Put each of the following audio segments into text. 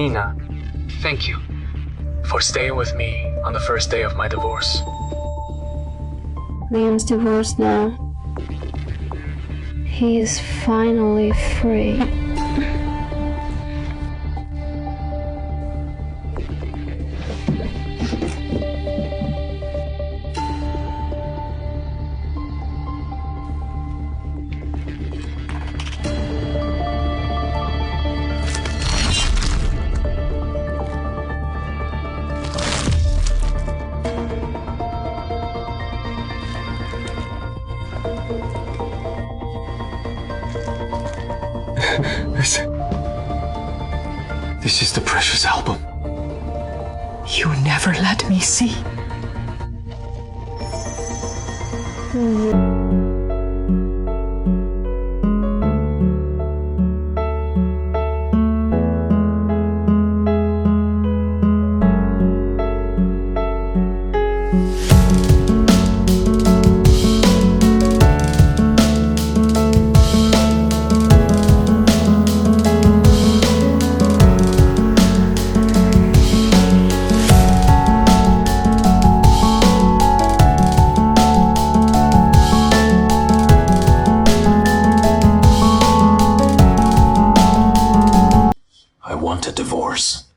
Nina, thank you for staying with me on the first day of my divorce. Liam's divorced now. He is finally free. This is the precious album. You never let me see.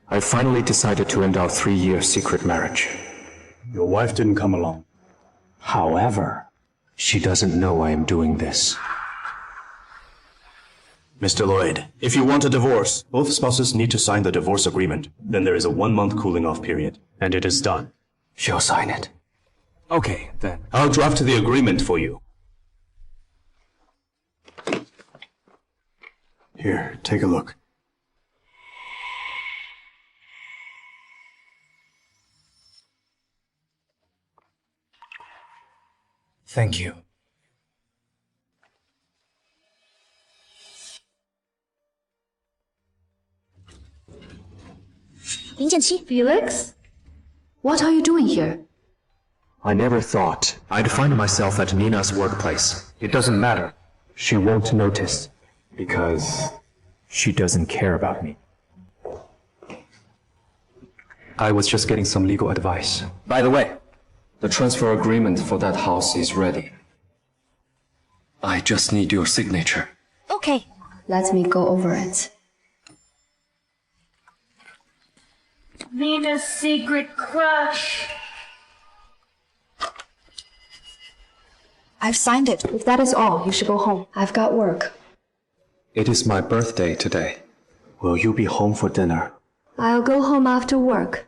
I finally decided to end our 3-year secret marriage. Your wife didn't come along. However, she doesn't know I am doing this. Mr. Lloyd, if you want a divorce, both spouses need to sign the divorce agreement. Then there is a 1-month cooling off period. And it is done. She'll sign it. Okay, then. I'll draft the agreement for you. Here, take a look. Thank you. Felix? What are you doing here? I never thought I'd find myself at Nina's workplace. It doesn't matter. She won't notice. Because she doesn't care about me. I was just getting some legal advice. By the way, the transfer agreement for that house is ready. I just need your signature. Okay. Let me go over it. Nina's secret crush. I've signed it. If that is all, you should go home. I've got work. It is my birthday today. Will you be home for dinner? I'll go home after work.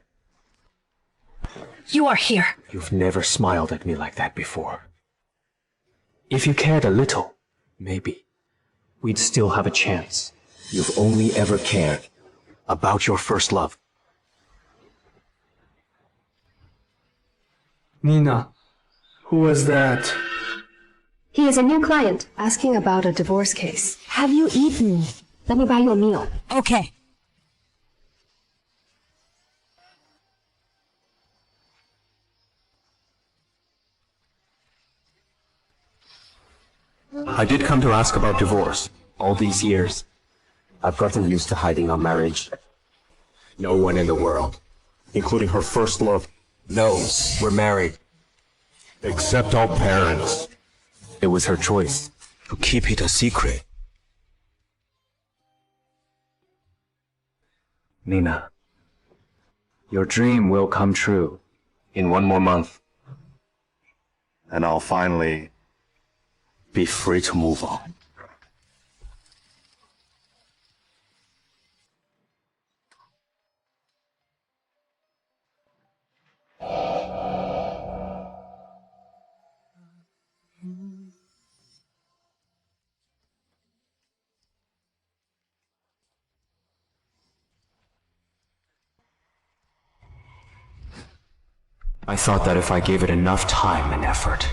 You are here. You've never smiled at me like that before. If you cared a little, maybe we'd still have a chance. You've only ever cared about your first love. Nina, who was that? He is a new client, asking about a divorce case. Have you eaten? Let me buy you a meal. Okay. I did come to ask about divorce. All these years, I've gotten used to hiding our marriage. No one in the world, including her first love, knows we're married. Except our parents. It was her choice to keep it a secret. Nina, your dream will come true in 1 more month. And I'll finally be free to move on. I thought that if I gave it enough time and effort,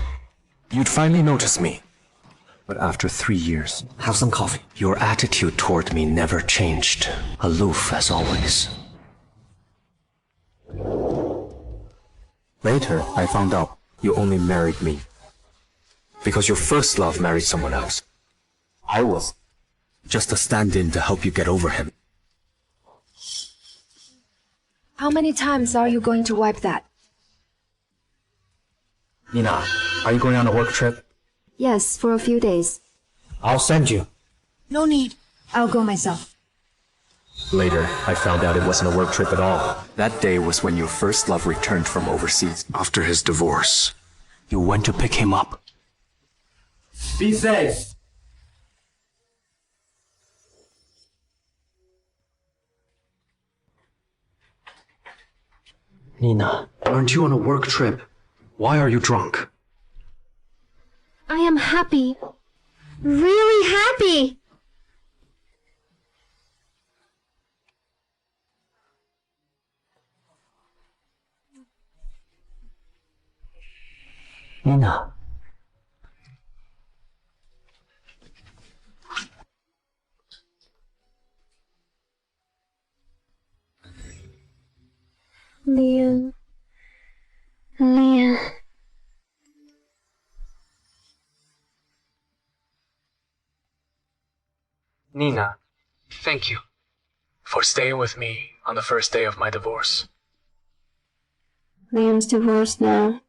you'd finally notice me. But after 3 years, have some coffee. Your attitude toward me never changed. Aloof as always. Later, I found out you only married me because your first love married someone else. I was just a stand-in to help you get over him. How many times are you going to wipe that? Nina, are you going on a work trip? Yes, for a few days. I'll send you. No need. I'll go myself. Later, I found out it wasn't a work trip at all. That day was when your first love returned from overseas. After his divorce. You went to pick him up. Be safe! Nina, aren't you on a work trip? Why are you drunk? I am happy. Really happy! Nina. Liam. Liam. Nina, thank you for staying with me on the first day of my divorce. Liam's divorced now.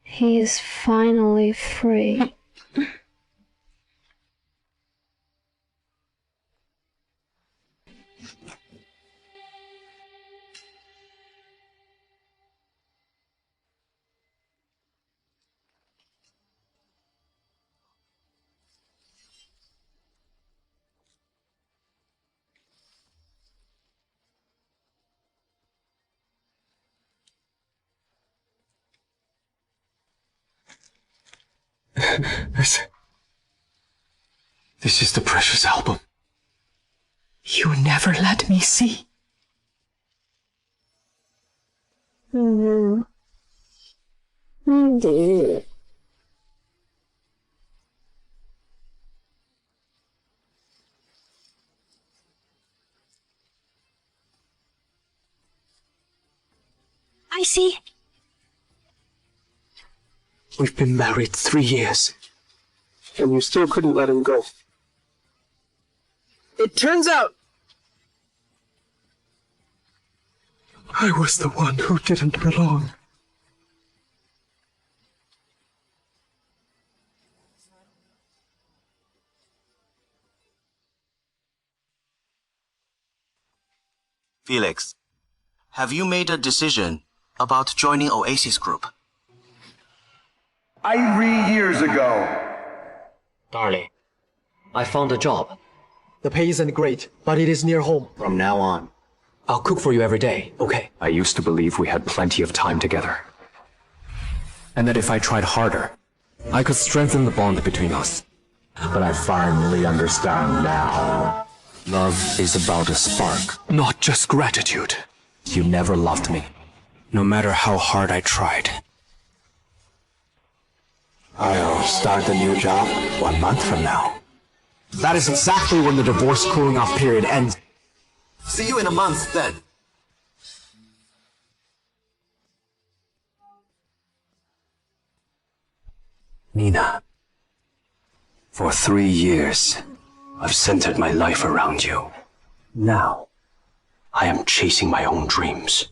He is finally free. This is the precious album. You never let me see. I see. We've been married 3 years. And you still couldn't let him go. It turns out I was the one who didn't belong. Felix, have you made a decision about joining Oasis Group? 3 years ago. Darling, I found a job. The pay isn't great, but it is near home. From now on, I'll cook for you every day, okay? I used to believe we had plenty of time together. And that if I tried harder, I could strengthen the bond between us. But I finally understand now. Love is about a spark, Not just gratitude. You never loved me, no matter how hard I tried. I'll start the new job 1 month from now. That is exactly when the divorce cooling off period ends. See you in a month then. Nina, for 3 years, I've centered my life around you. Now, I am chasing my own dreams.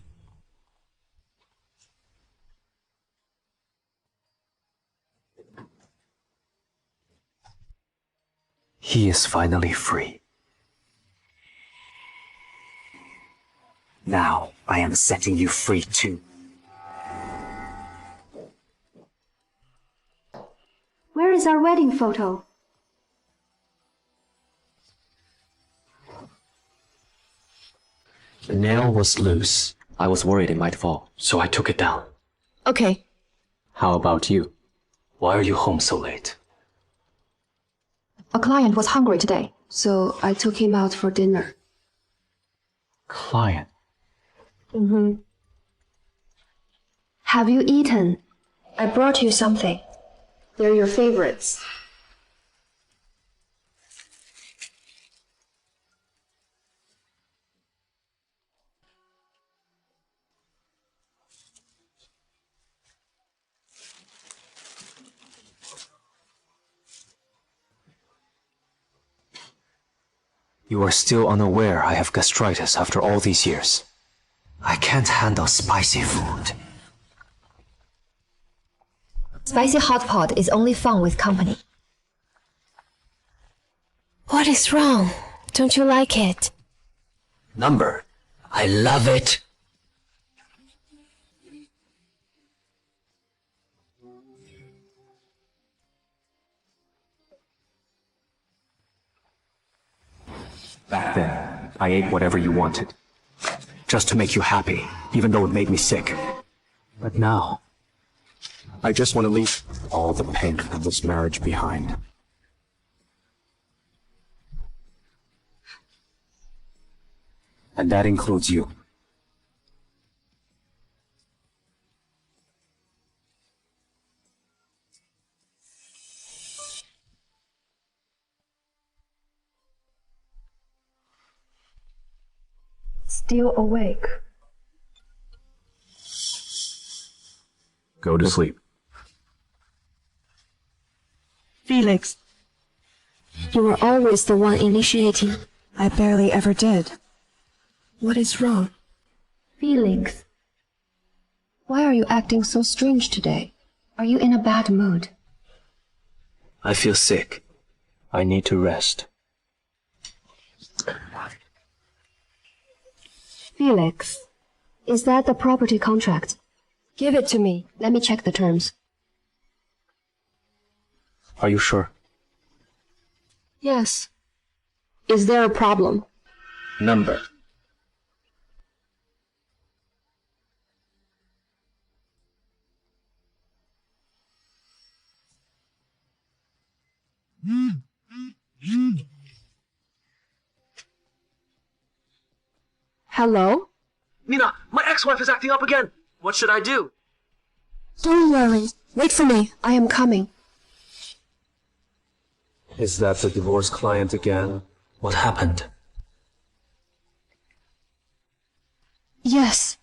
He is finally free. Now, I am setting you free too. Where is our wedding photo? The nail was loose. I was worried it might fall, so I took it down. Okay. How about you? Why are you home so late? A client was hungry today, so I took him out for dinner. Client? Have you eaten? I brought you something. They're your favorites. You are still unaware I have gastritis after all these years. I can't handle spicy food. Spicy hot pot is only fun with company. What is wrong? Don't you like it? Number. I love it. Back then, I ate whatever you wanted. Just to make you happy, even though it made me sick. But now, I just want to leave all the pain of this marriage behind. And that includes you. Still awake. Go to sleep. Felix, You were always the one initiating. I barely ever did. What is wrong? Felix, why are you acting so strange today? Are you in a bad mood? I feel sick. I need to rest. Felix, is that the property contract? Give it to me. Let me check the terms. Are you sure? Yes. Is there a problem? Number. Hello? Nina, my ex-wife is acting up again. What should I do? Don't worry. Wait for me. I am coming. Is that the divorce client again? What happened? Yes.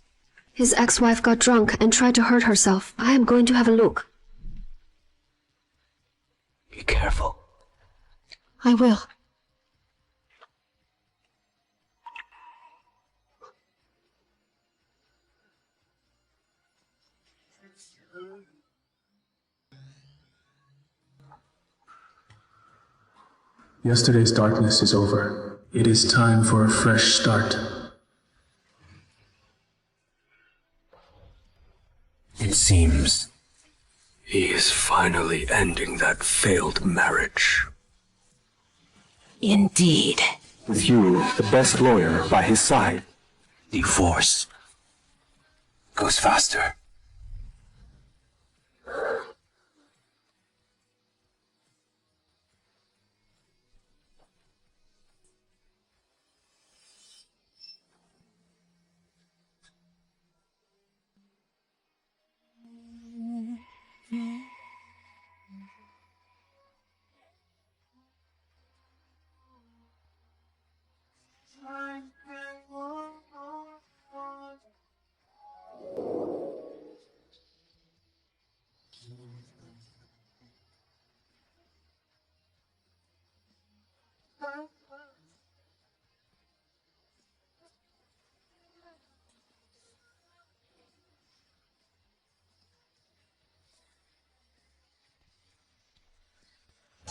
His ex-wife got drunk and tried to hurt herself. I am going to have a look. Be careful. I will. Yesterday's darkness is over. It is time for a fresh start. It seems he is finally ending that failed marriage. Indeed. With you, the best lawyer, by his side, divorce goes faster.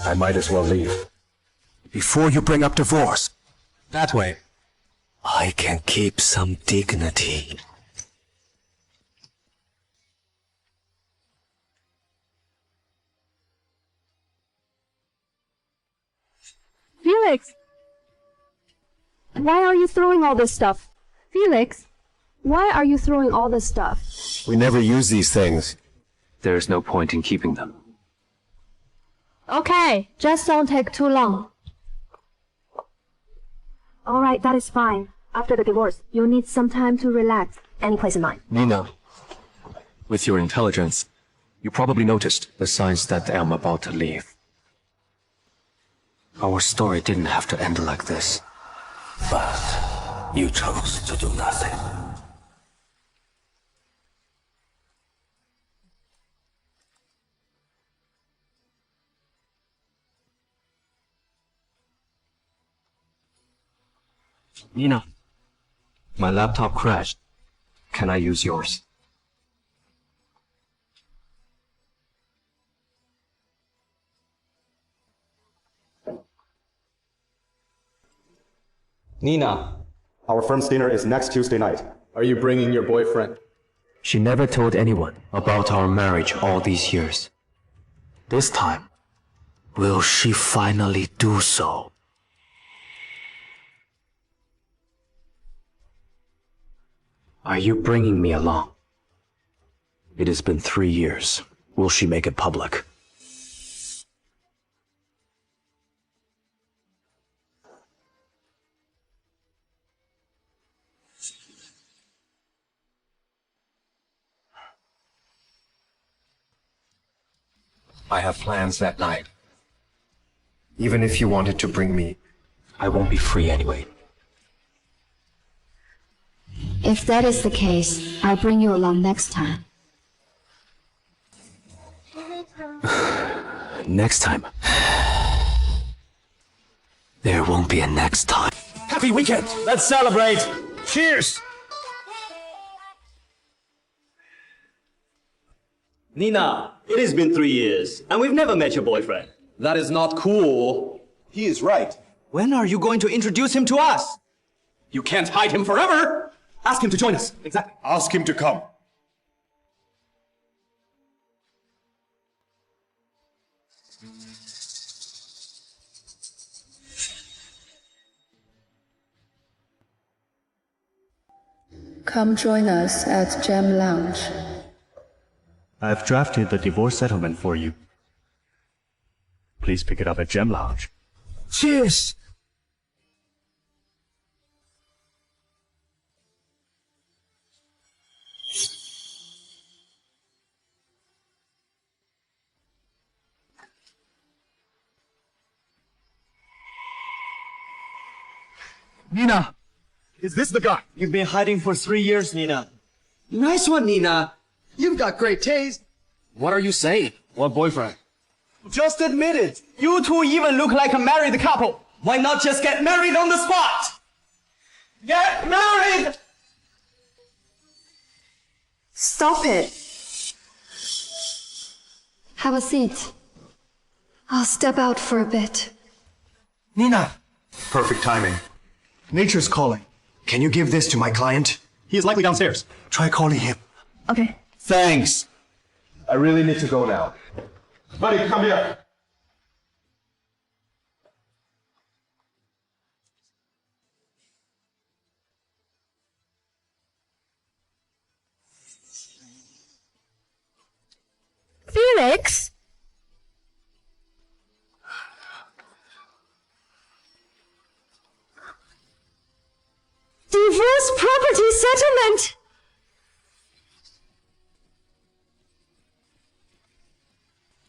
I might as well leave. Before you bring up divorce. That way. I can keep some dignity. Felix! Why are you throwing all this stuff? Felix! Why are you throwing all this stuff? We never use these things. There's no point in keeping them. Okay, just don't take too long. Alright, that is fine. After the divorce, you'll need some time to relax. Any place in mind. Nina, with your intelligence, you probably noticed the signs that I'm about to leave. Our story didn't have to end like this. But you chose to do nothing. Nina, my laptop crashed. Can I use yours? Nina, our firm's dinner is next Tuesday night. Are you bringing your boyfriend? She never told anyone about our marriage all these years. This time, will she finally do so? Are you bringing me along? It has been 3 years. Will she make it public? I have plans that night. Even if you wanted to bring me, I won't be free anyway. If that is the case, I'll bring you along next time. Next time. There won't be a next time. Happy weekend! Let's celebrate! Cheers! Nina, it has been 3 years, and we've never met your boyfriend. That is not cool. He is right. When are you going to introduce him to us? You can't hide him forever! Ask him to join us. Exactly. Ask him to come. Come join us at Gem Lounge. I've drafted the divorce settlement for you. Please pick it up at Gem Lounge. Cheers! Nina! Is this the guy? You've been hiding for 3 years, Nina. Nice one, Nina. You've got great taste. What are you saying? What boyfriend? Just admit it. You two even look like a married couple. Why not just get married on the spot? Get married! Stop it. Have a seat. I'll step out for a bit. Nina, Perfect timing. nature's calling. Can you give this to my client? He is likely downstairs. Try calling him. Okay. Thanks. I really need to go now. Buddy, come here. Felix? Divorce property settlement!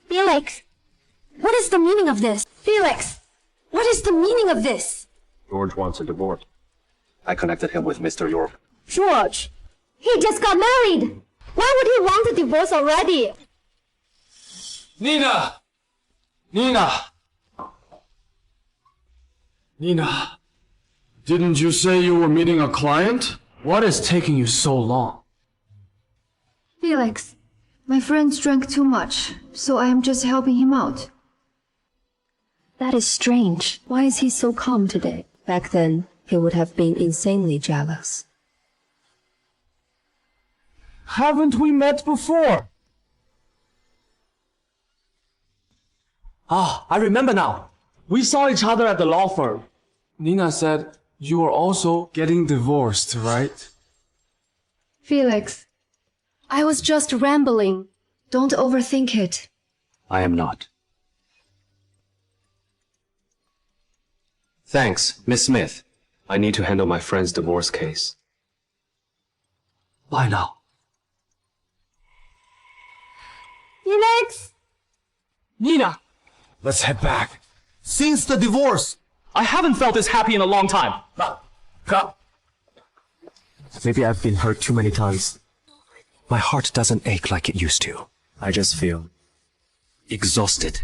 Felix, what is the meaning of this? Felix, what is the meaning of this? George wants a divorce. I connected him with Mr. York. George, he just got married. Why would he want a divorce already? Nina! Nina! Nina, didn't you say you were meeting a client? What is taking you so long? Felix, my friend drank too much, so I am just helping him out. That is strange. Why is he so calm today? Back then, he would have been insanely jealous. Haven't we met before? Ah, I remember now. We saw each other at the law firm. Nina said you were also getting divorced, right? Felix, I was just rambling. Don't overthink it. I am not. Thanks, Miss Smith. I need to handle my friend's divorce case. Bye now. Felix! Nina, Let's head back. since the divorce, I haven't felt this happy in a long time. Maybe I've been hurt too many times. My heart doesn't ache like it used to. I just feel exhausted.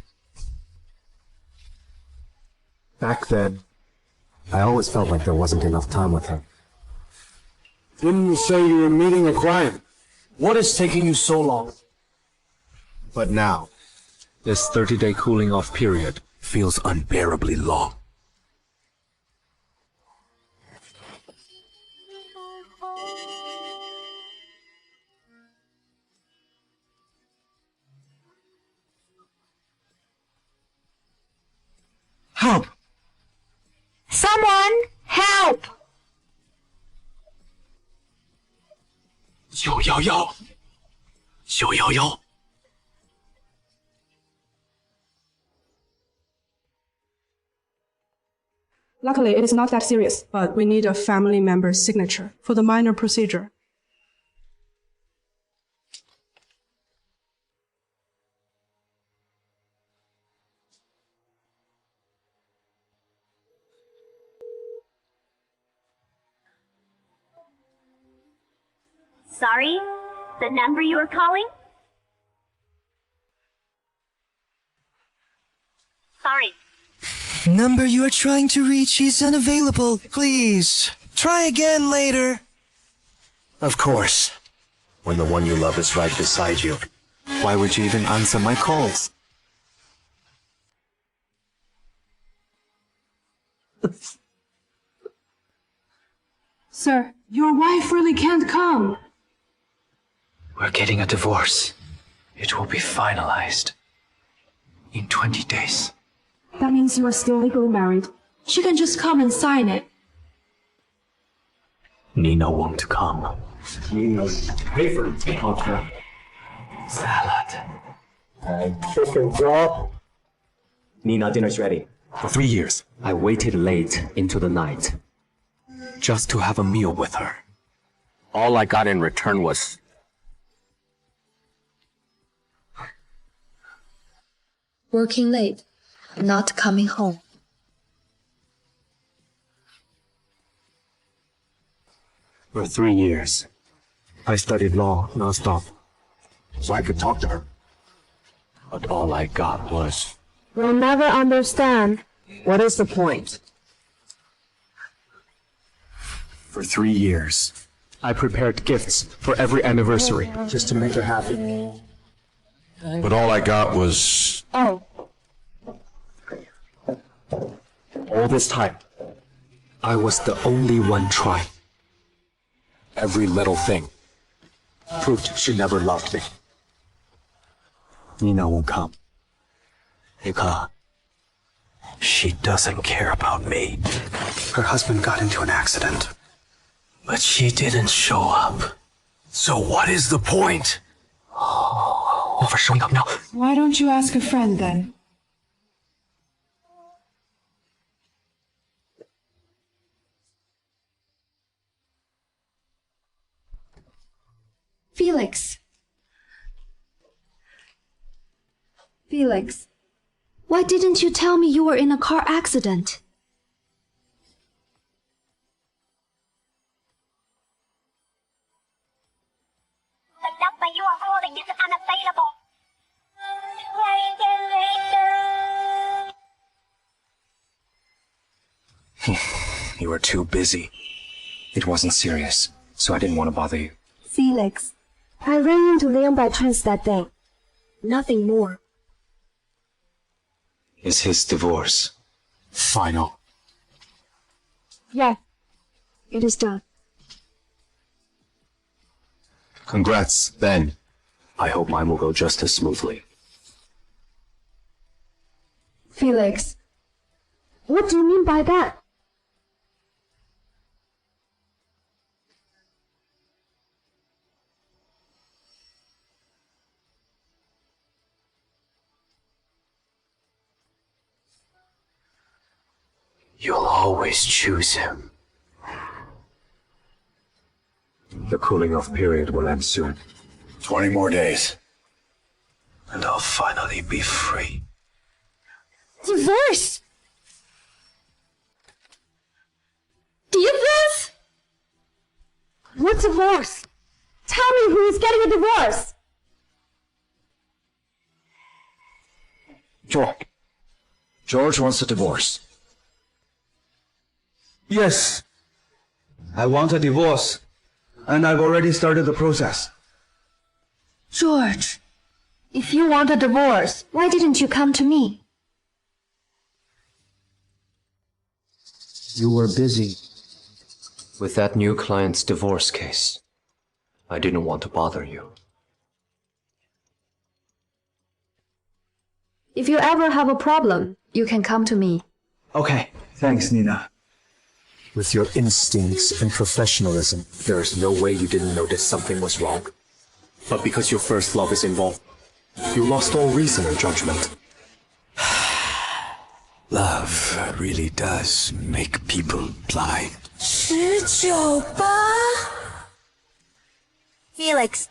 Back then, I always felt like there wasn't enough time with her. Didn't you say you were meeting a client? What is taking you so long? But now, this 30-day cooling off period feels unbearably long. Help! Someone help! 911 911 Luckily, it is not that serious, but we need a family member's signature for the minor procedure. Sorry? The number you were calling? Sorry. Number you are trying to reach is unavailable. Please, try again later. Of course. When the one you love is right beside you, why would you even answer my calls? Sir, your wife really can't come. We're getting a divorce. It will be finalized in 20 days. That means you are still legally married. She can just come and sign it. Nina won't come. Nina's favorite partner. Salad. Chicken broth. Nina, dinner's ready. For 3 years, I waited late into the night just to have a meal with her. All I got in return was Working late, not coming home. For 3 years, I studied law non-stop, so I could talk to her. But all I got was... We'll never understand. What is the point? For 3 years, I prepared gifts for every anniversary just to make her happy. But all I got was... Oh. All this time, I was the only one trying. Every little thing proved she never loved me. Nina won't come because she doesn't care about me. Her husband got into an accident, but she didn't show up. So what is the point? Never showing up now. Why don't you ask a friend then? Felix. Felix, why didn't you tell me you were in a car accident? The number you are calling is unavailable. Try again later. You were too busy. It wasn't serious, so I didn't want to bother you. Felix, I ran into Leon by chance that day. Nothing more. Is his divorce final? Yeah, it is done. Congrats, then. I hope mine will go just as smoothly. Felix, what do you mean by that? You'll always choose him. The cooling off period will end soon. 20 more days. And I'll finally be free. Divorce? Divorce? What divorce? Tell me who is getting a divorce. George wants a divorce. Yes, I want a divorce. and I've already started the process. George, if you want a divorce, why didn't you come to me? You were busy with that new client's divorce case. I didn't want to bother you. If you ever have a problem, you can come to me. Okay, thanks, Nina. With your instincts and professionalism, there is no way you didn't notice something was wrong. But because your first love is involved, you lost all reason and judgment. Love really does make people blind. Felix,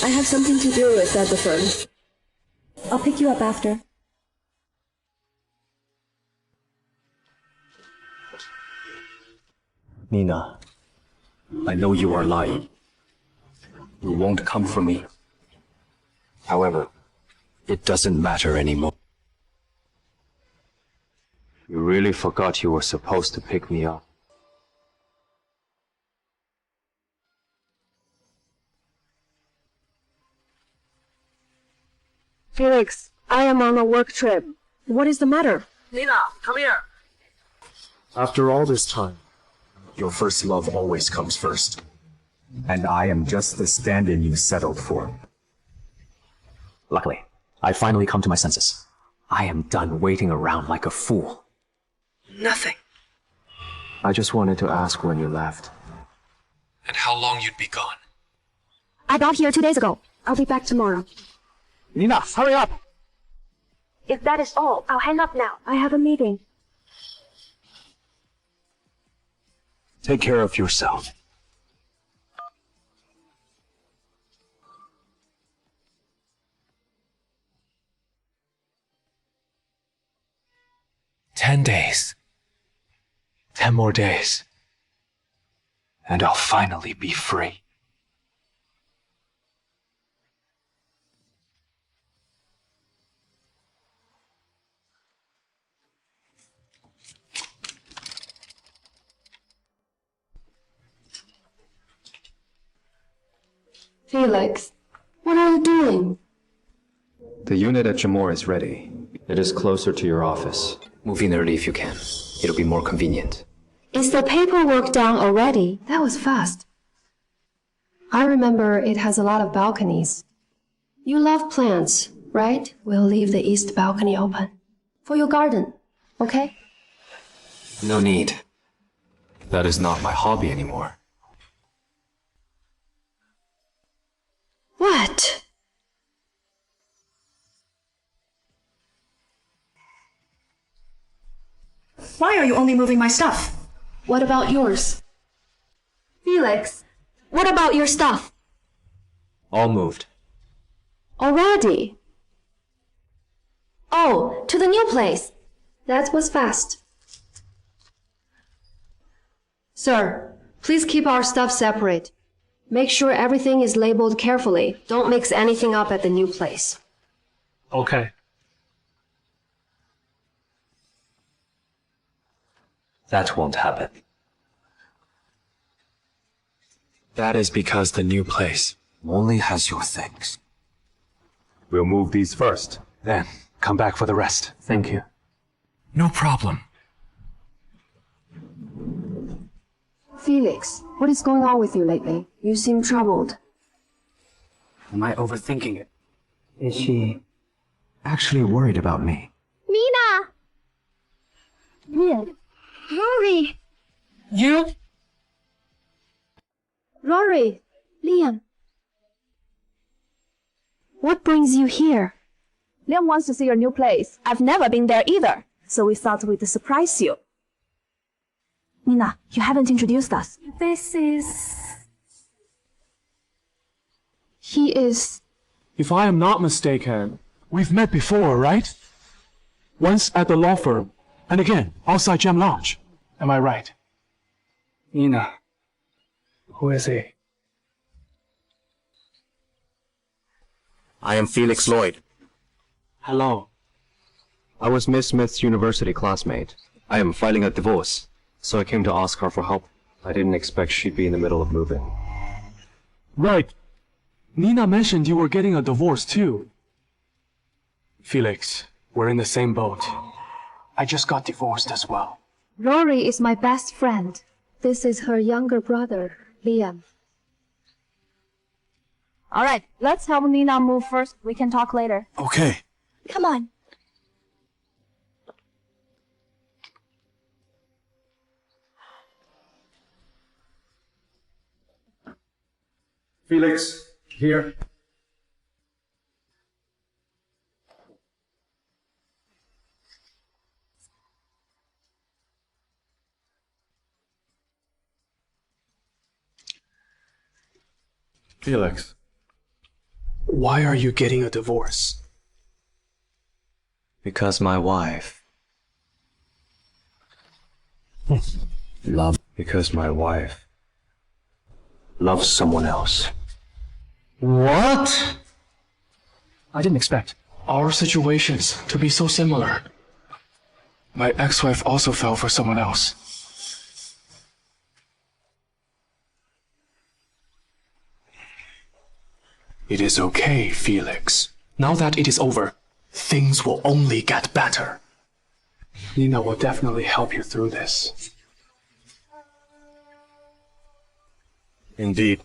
I have something to do with at the front. I'll pick you up after. Nina, I know you are lying. You won't come for me. However, it doesn't matter anymore. You really forgot you were supposed to pick me up. Felix, I am on a work trip. What is the matter? Nina, come here. After all this time, your first love always comes first. And I am just the stand-in you settled for. Luckily, I finally come to my senses. I am done waiting around like a fool. Nothing. I just wanted to ask when you left. And how long you'd be gone. I got here 2 days ago. I'll be back tomorrow. Nina, hurry up! if that is all, I'll hang up now. I have a meeting. Take care of yourself. "10 days. 10 more days. And I'll finally be free." Felix, what are you doing? The unit at Jamor is ready. It is closer to your office. Move in early if you can. It'll be more convenient. Is the paperwork done already? That was fast. I remember it has a lot of balconies. You love plants, right? We'll leave the east balcony open. For your garden, okay? No need. That is not my hobby anymore. What? Why are you only moving my stuff? What about yours? Felix, what about your stuff? All moved. Already? Oh, to the new place. That was fast. Sir, please keep our stuff separate. Make sure everything is labeled carefully. Don't mix anything up at the new place. Okay. That won't happen. That is because the new place only has your things. We'll move these first. Then, come back for the rest. Thank you. No problem. Felix, what is going on with you lately? You seem troubled. Am I overthinking it? Is she actually worried about me? Nina! Rory! You? Rory, Liam. What brings you here? Liam wants to see your new place. I've never been there either, so we thought we'd surprise you. Nina, you haven't introduced us. This is... He is... If I am not mistaken, we've met before, right? Once at the law firm, and again outside Gem Lodge. Am I right? Nina. Who is he? I am Felix Lloyd. Hello. I was Miss Smith's university classmate. I am filing a divorce, so I came to ask her for help. I didn't expect she'd be in the middle of moving. Right. Nina mentioned you were getting a divorce too. Felix, we're in the same boat. I just got divorced as well. Rory is my best friend. This is her younger brother, Liam. Alright, let's help Nina move first. We can talk later. Okay. Come on. Felix, here. Felix, why are you getting a divorce? Because my wife. Because my wife loves someone else. What? I didn't expect our situations to be so similar. My ex-wife also fell for someone else. It is okay, Felix. Now that it is over, things will only get better. Nina will definitely help you through this. Indeed.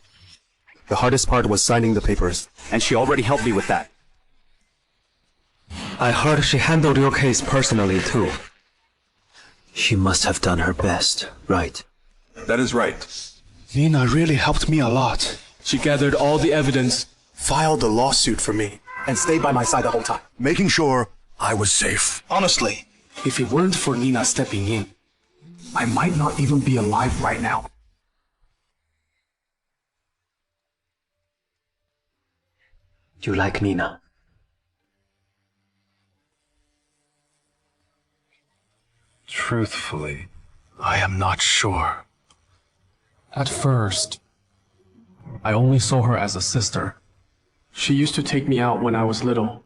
The hardest part was signing the papers, and she already helped me with that. I heard she handled your case personally too. She must have done her best, right? That is right. Nina really helped me a lot. She gathered all the evidence, filed a lawsuit for me, And stayed by my side the whole time. Making sure I was safe. honestly. If it weren't for Nina stepping in, I might not even be alive right now. You like Nina? Truthfully, I am not sure. At first, I only saw her as a sister. She used to take me out when I was little,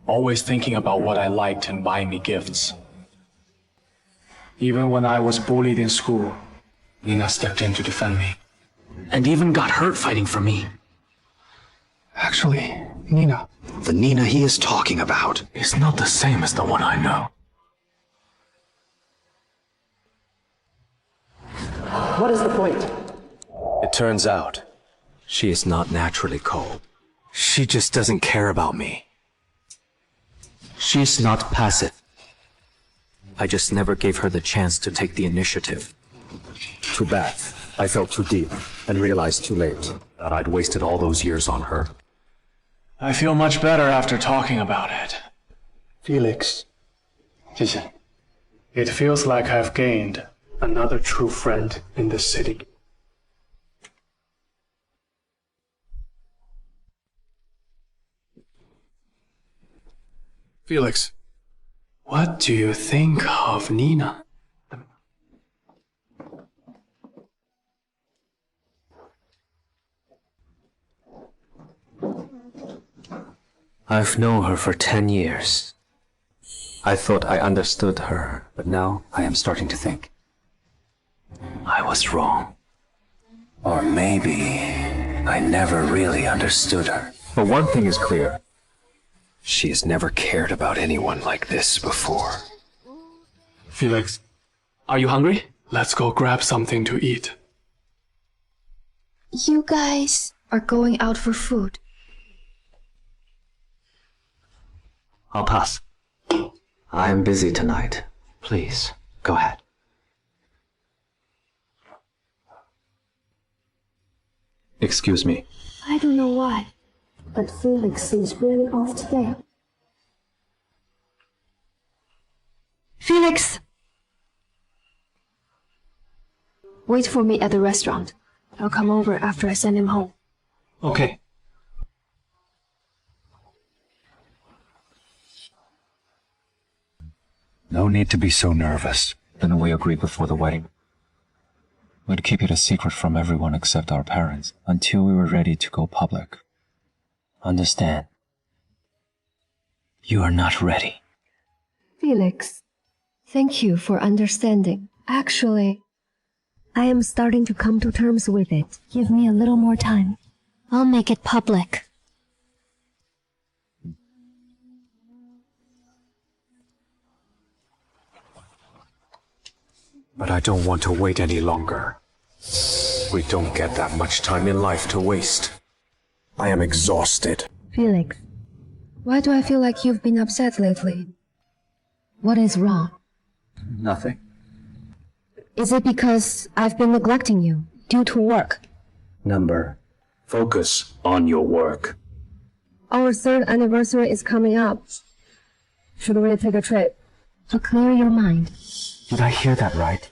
always thinking about what I liked and buying me gifts. Even when I was bullied in school, Nina stepped in to defend me, and even got hurt fighting for me. Actually, Nina. The Nina he is talking about is not the same as the one I know. What is the point? It turns out, she is not naturally cold. She just doesn't care about me. She's not passive. I just never gave her the chance to take the initiative. Too bad. I felt too deep and realized too late that I'd wasted all those years on her. I feel much better after talking about it. Felix. 谢谢. It feels like I've gained another true friend in this city. Felix, what do you think of Nina? I've known her for 10 years. I thought I understood her, but now I am starting to think I was wrong. Or maybe I never really understood her. But one thing is clear. She has never cared about anyone like this before. Felix, are you hungry? Let's go grab something to eat. You guys are going out for food. I'll pass. I am busy tonight. Please, go ahead. Excuse me. I don't know why, but Felix seems really off today. Felix! Wait for me at the restaurant. I'll come over after I send him home. Okay. No need to be so nervous. Didn't we agree before the wedding? We'd keep it a secret from everyone except our parents until we were ready to go public. Understand? You are not ready. Felix, thank you for understanding. Actually, I am starting to come to terms with it. Give me a little more time. I'll make it public. But I don't want to wait any longer. We don't get that much time in life to waste. I am exhausted. Felix, why do I feel like you've been upset lately? What is wrong? Nothing. Is it because I've been neglecting you due to work? Number. Focus on your work. Our 3rd anniversary is coming up. Should we take a trip to clear your mind? Did I hear that right?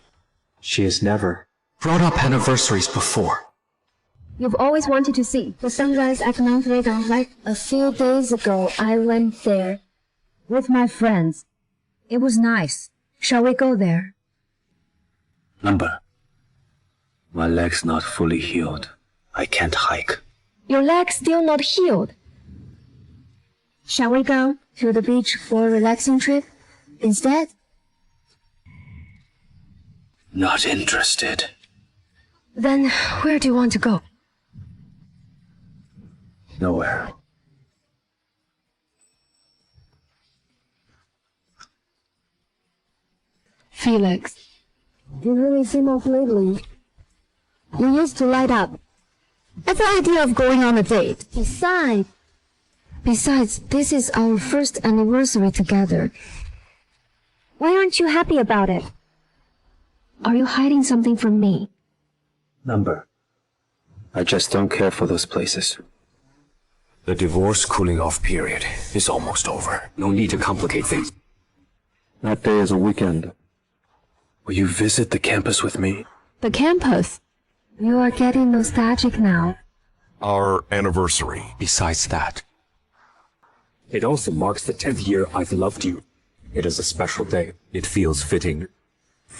She has never brought up anniversaries before. You've always wanted to see the sunrise at Mount Regan, right? A few days ago, I went there with my friends. It was nice. Shall we go there? Number. My leg's not fully healed. I can't hike. Your leg's still not healed. Shall we go to the beach for a relaxing trip instead? Not interested. Then where do you want to go? Nowhere. Felix, you really seem off lately. You used to light up at the idea of going on a date. Besides, this is our 1st anniversary together. Why aren't you happy about it? Are you hiding something from me? Number. I just don't care for those places. The divorce cooling off period is almost over. No need to complicate things. That day is a weekend. Will you visit the campus with me? The campus? You are getting nostalgic now. Our anniversary. Besides that, it also marks the 10th year I've loved you. It is a special day. It feels fitting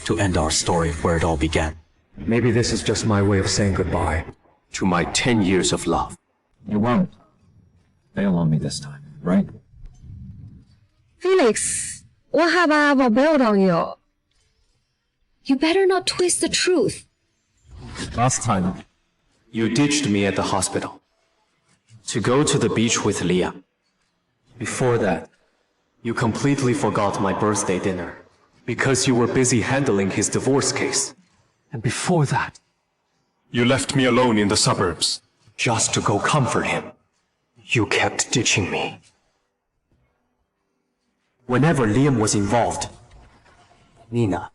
to end our story where it all began. Maybe this is just my way of saying goodbye to my 10 years of love. You won't bail on me this time, right? Felix, what have I ever bailed on you? You better not twist the truth. Last time, You ditched me at the hospital to go to the beach with Leah. Before that, you completely forgot my birthday dinner because you were busy handling his divorce case. And before that, You left me alone in the suburbs. just to go comfort him, you kept ditching me. Whenever Liam was involved, Nina.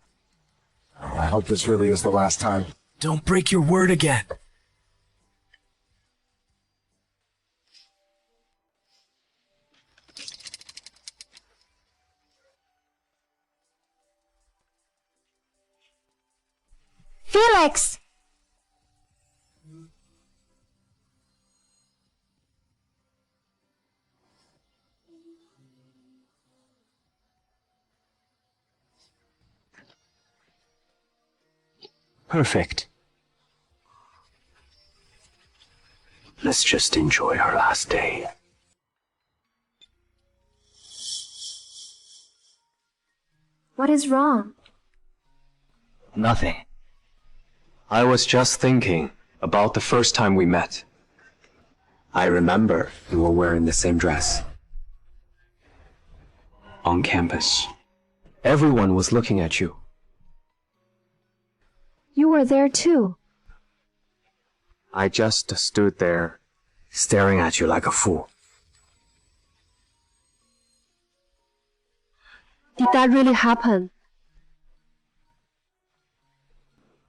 I hope this really is the last time. Don't break your word again. Felix! Perfect. Let's just enjoy our last day. What is wrong? Nothing. I was just thinking about the first time we met. I remember you were wearing the same dress. On campus. Everyone was looking at you. You were there too. I just stood there, staring at you like a fool. Did that really happen?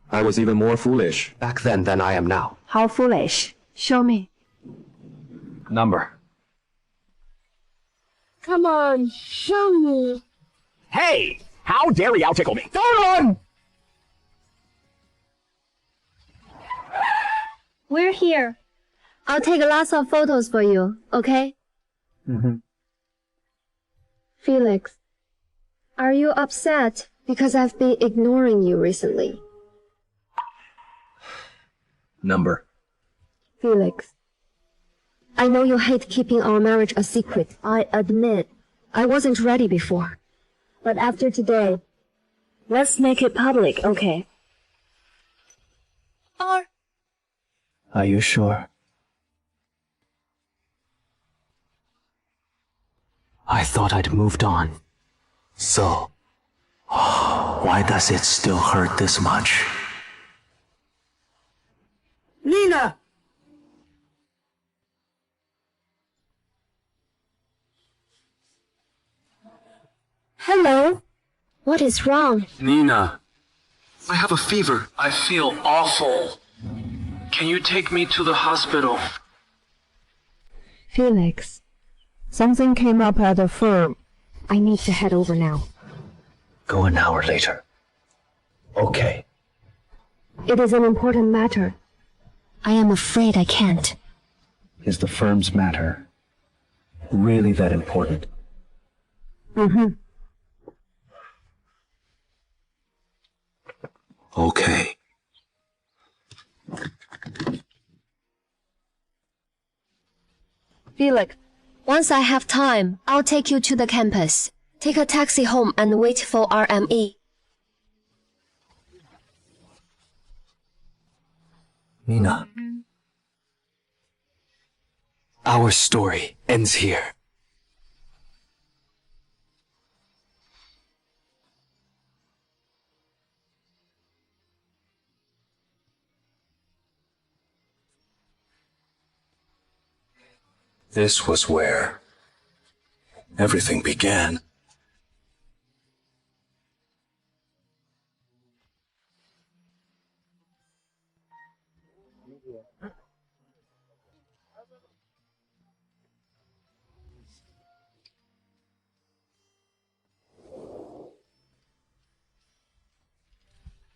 I was even more foolish back then than I am now. How foolish. Show me. Number. Come on, show me. Hey! How dare you tickle me? Don't run! We're here. I'll take lots of photos for you, okay? Felix, are you upset because I've been ignoring you recently? Number. Felix, I know you hate keeping our marriage a secret. I admit, I wasn't ready before. But after today, let's make it public, okay? Are you sure? I thought I'd moved on. So, why does it still hurt this much? Nina! Hello? What is wrong? Nina, I have a fever. I feel awful. Can you take me to the hospital? Felix, something came up at the firm. I need to head over now. Go an hour later. Okay. It is an important matter. I am afraid I can't. Is the firm's matter really that important? Mm-hmm. Okay. Felix, once I have time, I'll take you to the campus. Take a taxi home and wait for RME. Nina. Our story ends here. This was where everything began.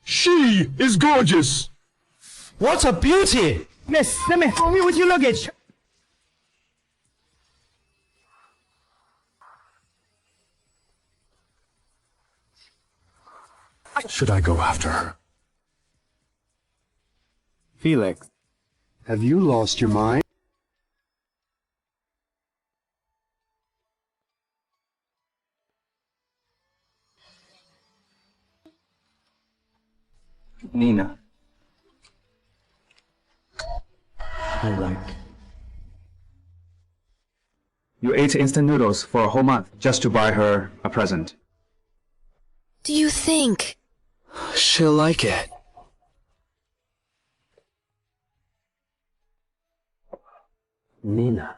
She is gorgeous! What a beauty! Miss, let me help you with your luggage. Should I go after her? Felix, have you lost your mind? Nina. I like. You ate instant noodles for a whole month just to buy her a present. Do you think she'll like it? Nina.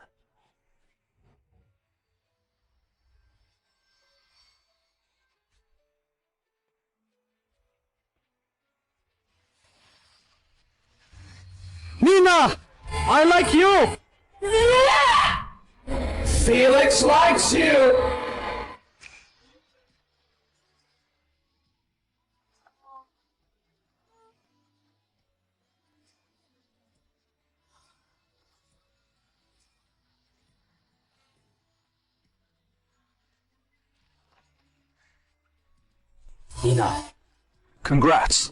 Nina! I like you! Felix likes you! Nina. Congrats.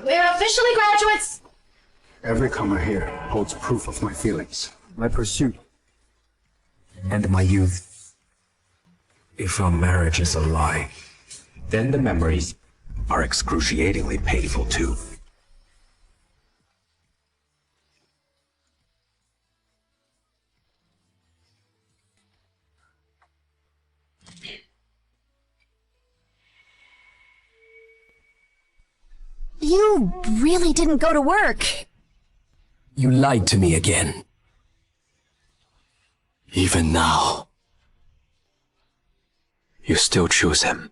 We're officially graduates! Every comer here holds proof of my feelings, my pursuit, and my youth. If our marriage is a lie, then the memories are excruciatingly painful too. You really didn't go to work. You lied to me again. Even now, you still choose him.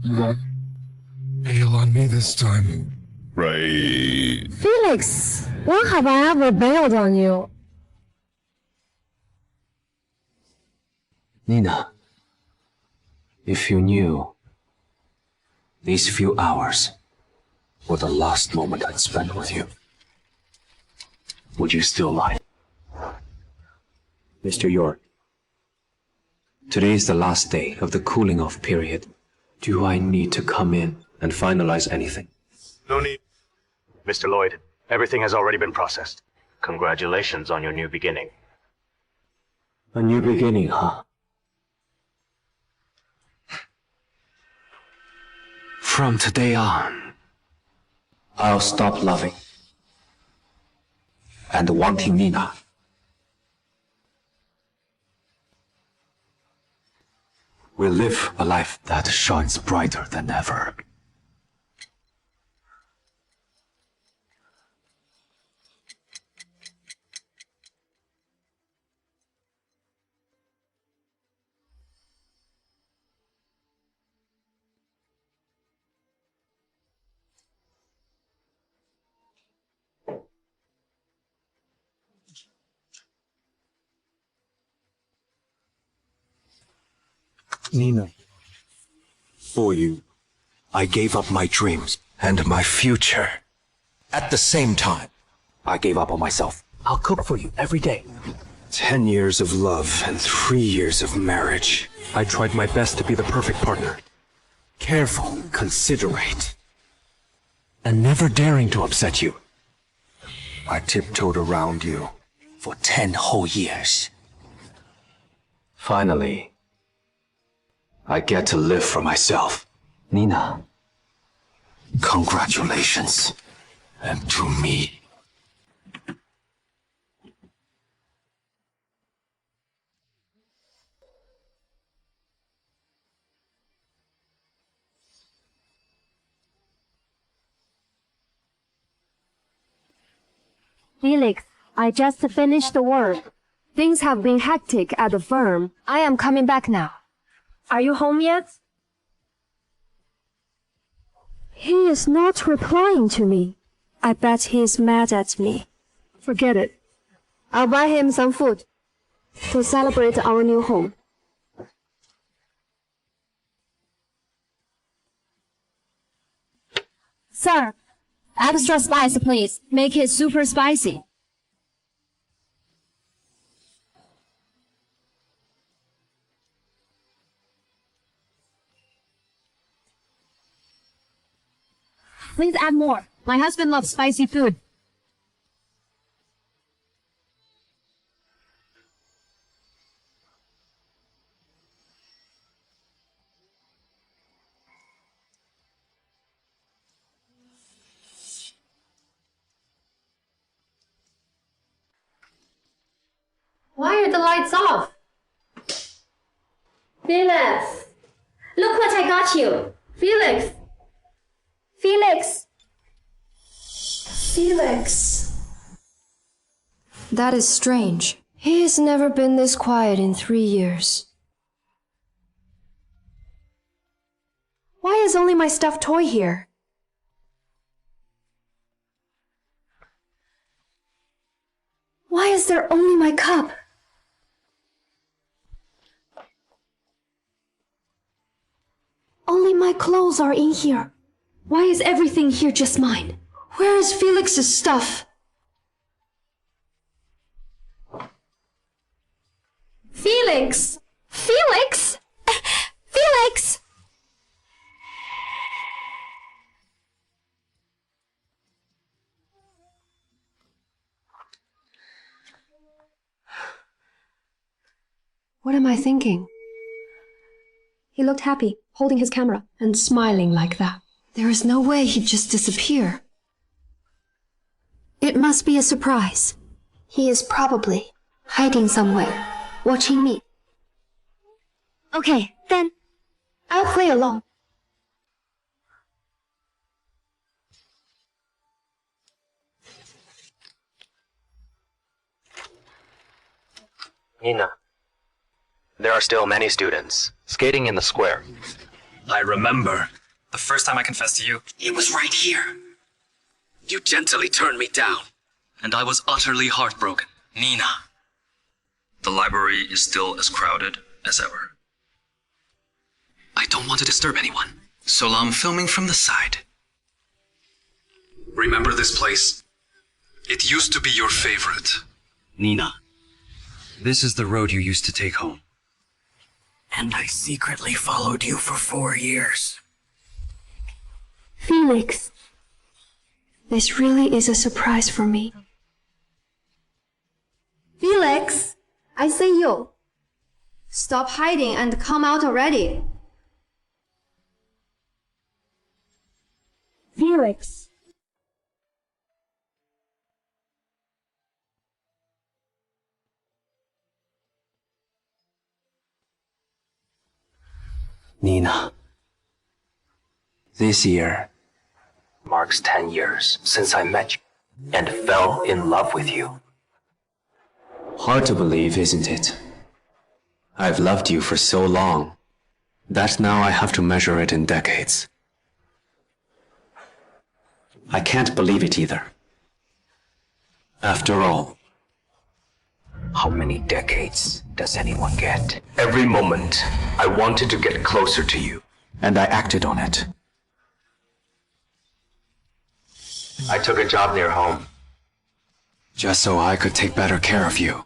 You won't bail on me this time. Right. Felix, when have I ever bailed on you? Nina. If you knew, these few hours were the last moment I'd spend with you, would you still lie? Mr. York, today is the last day of the cooling off period. Do I need to come in and finalize anything? No need. Mr. Lloyd, everything has already been processed. Congratulations on your new beginning. A new beginning, huh? From today on, I'll stop loving and wanting Nina. We'll live a life that shines brighter than ever. Nina, for you, I gave up my dreams and my future. At the same time, I gave up on myself. I'll cook for you every day. 10 years of love and 3 years of marriage. I tried my best to be the perfect partner. Careful, considerate, and never daring to upset you. I tiptoed around you for 10 whole years. Finally, I get to live for myself. Nina, Congratulations. And to me. Felix, I just finished the work. Things have been hectic at the firm. I am coming back now. Are you home yet? He is not replying to me. I bet he is mad at me. Forget it. I'll buy him some food to celebrate our new home. Sir, extra spice, please. Make it super spicy. Please add more. My husband loves spicy food. Why are the lights off? Felix! Look what I got you! Felix! Felix! Felix! That is strange. He has never been this quiet in 3 years. Why is only my stuffed toy here? Why is there only my cup? Only my clothes are in here. Why is everything here just mine? Where is Felix's stuff? Felix! Felix! Felix! What am I thinking? He looked happy, holding his camera and smiling like that. There is no way he'd just disappear. It must be a surprise. He is probably hiding somewhere, watching me. Okay, then I'll play along. Nina, there are still many students skating in the square. I remember. The first time I confessed to you, it was right here. You gently turned me down, and I was utterly heartbroken. Nina. The library is still as crowded as ever. I don't want to disturb anyone, so I'm filming from the side. Remember this place? It used to be your favorite. Nina, this is the road you used to take home. And I secretly followed you for 4 years. Felix, this really is a surprise for me. Felix, I see you. Stop hiding and come out already. Felix, Nina, this year marks 10 years since I met you and fell in love with you. Hard to believe, isn't it? I've loved you for so long that now I have to measure it in decades. I can't believe it either. After all, how many decades does anyone get? Every moment, I wanted to get closer to you, and I acted on it. I took a job near home, just so I could take better care of you.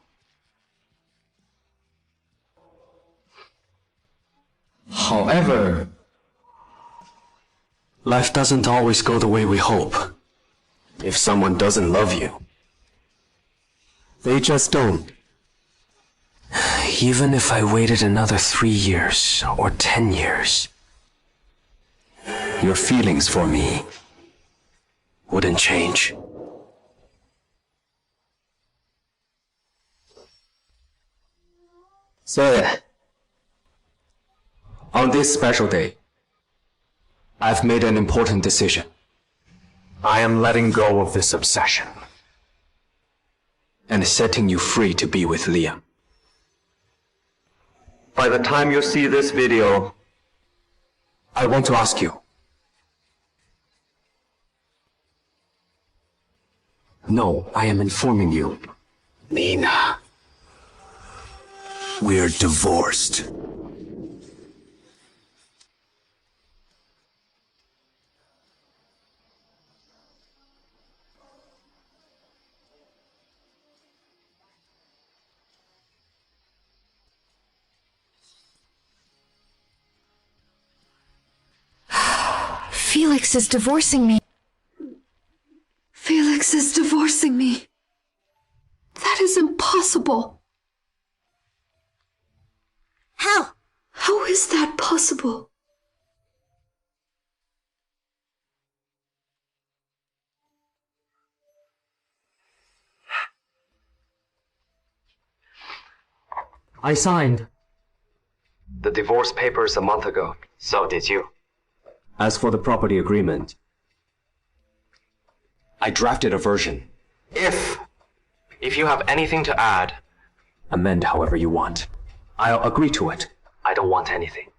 However, life doesn't always go the way we hope. If someone doesn't love you, they just don't. Even if I waited another 3 years or 10 years, your feelings for me wouldn't change. So, on this special day, I've made an important decision. I am letting go of this obsession and setting you free to be with Liam. By the time you see this video, I want to ask you. No, I am informing you. Nina, we're divorced. Felix is divorcing me. Felix is divorcing me. That is impossible. How? How is that possible? I signed The divorce papers a month ago. So did you. As for the property agreement, I drafted a version. If you have anything to add, Amend however you want. I'll agree to it. I don't want anything.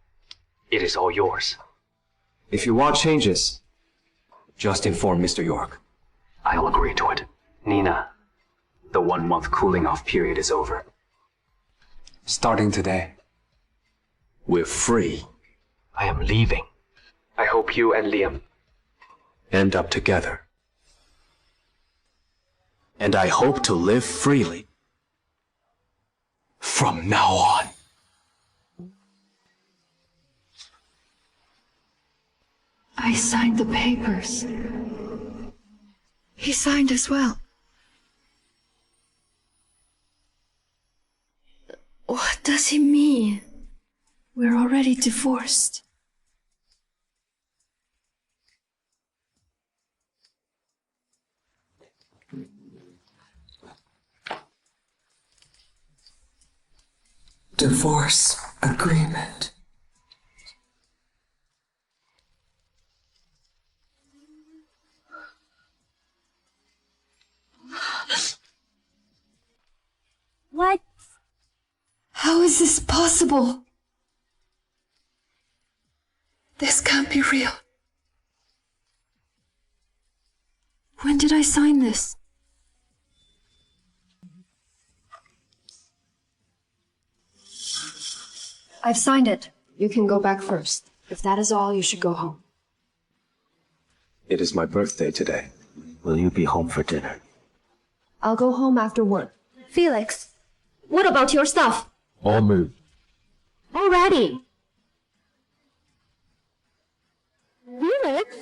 It is all yours. If you want changes, just inform Mr. York. I'll agree to it. Nina, the 1 month cooling off period is over. Starting today, we're free. I am leaving. I hope you and Liam End up together. And I hope to live freely from now on. I signed the papers. He signed as well. What does he mean? We're already divorced. Divorce agreement. What? How is this possible? This can't be real. When did I sign this? I've signed it. You can go back first. If that is all, you should go home. It is my birthday today. Will you be home for dinner? I'll go home after work. Felix, what about your stuff? All moved. Already. Felix?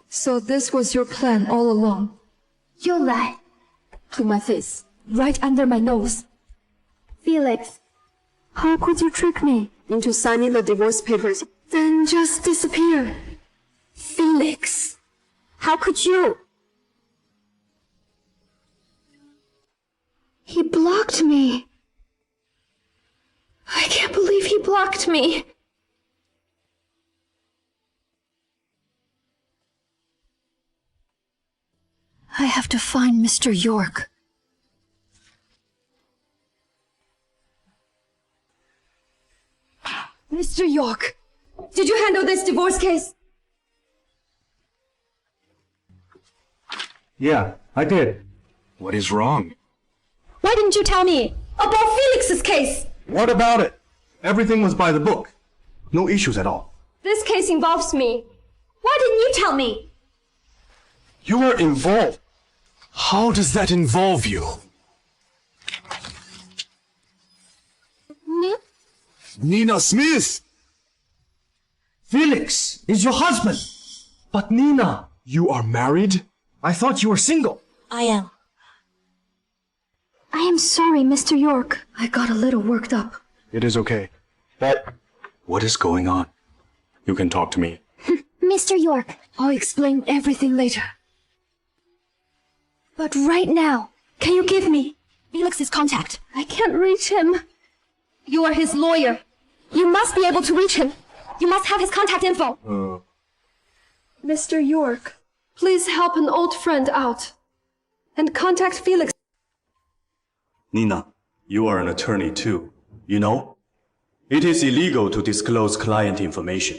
So this was your plan all along? You lie. To my face, right under my nose. Felix, How could you trick me into signing the divorce papers, then just disappear? Felix, how could you? He blocked me. I can't believe he blocked me. I have to find Mr. York. Mr. York, did you handle this divorce case? Yeah, I did. What is wrong? Why didn't you tell me about Felix's case? What about it? Everything was by the book. No issues at all. This case involves me. Why didn't you tell me? You were involved. How does that involve you? Nina Smith! Felix is your husband. But Nina... You are married? I thought you were single. I am. I am sorry, Mr. York. I got a little worked up. It is okay. But what is going on? You can talk to me. Mr. York, I'll explain everything later. But right now, can you give me Felix's contact? I can't reach him. You are his lawyer. You must be able to reach him. You must have his contact info. Mr. York, please help an old friend out and contact Felix. Nina, you are an attorney too. You know, it is illegal to disclose client information.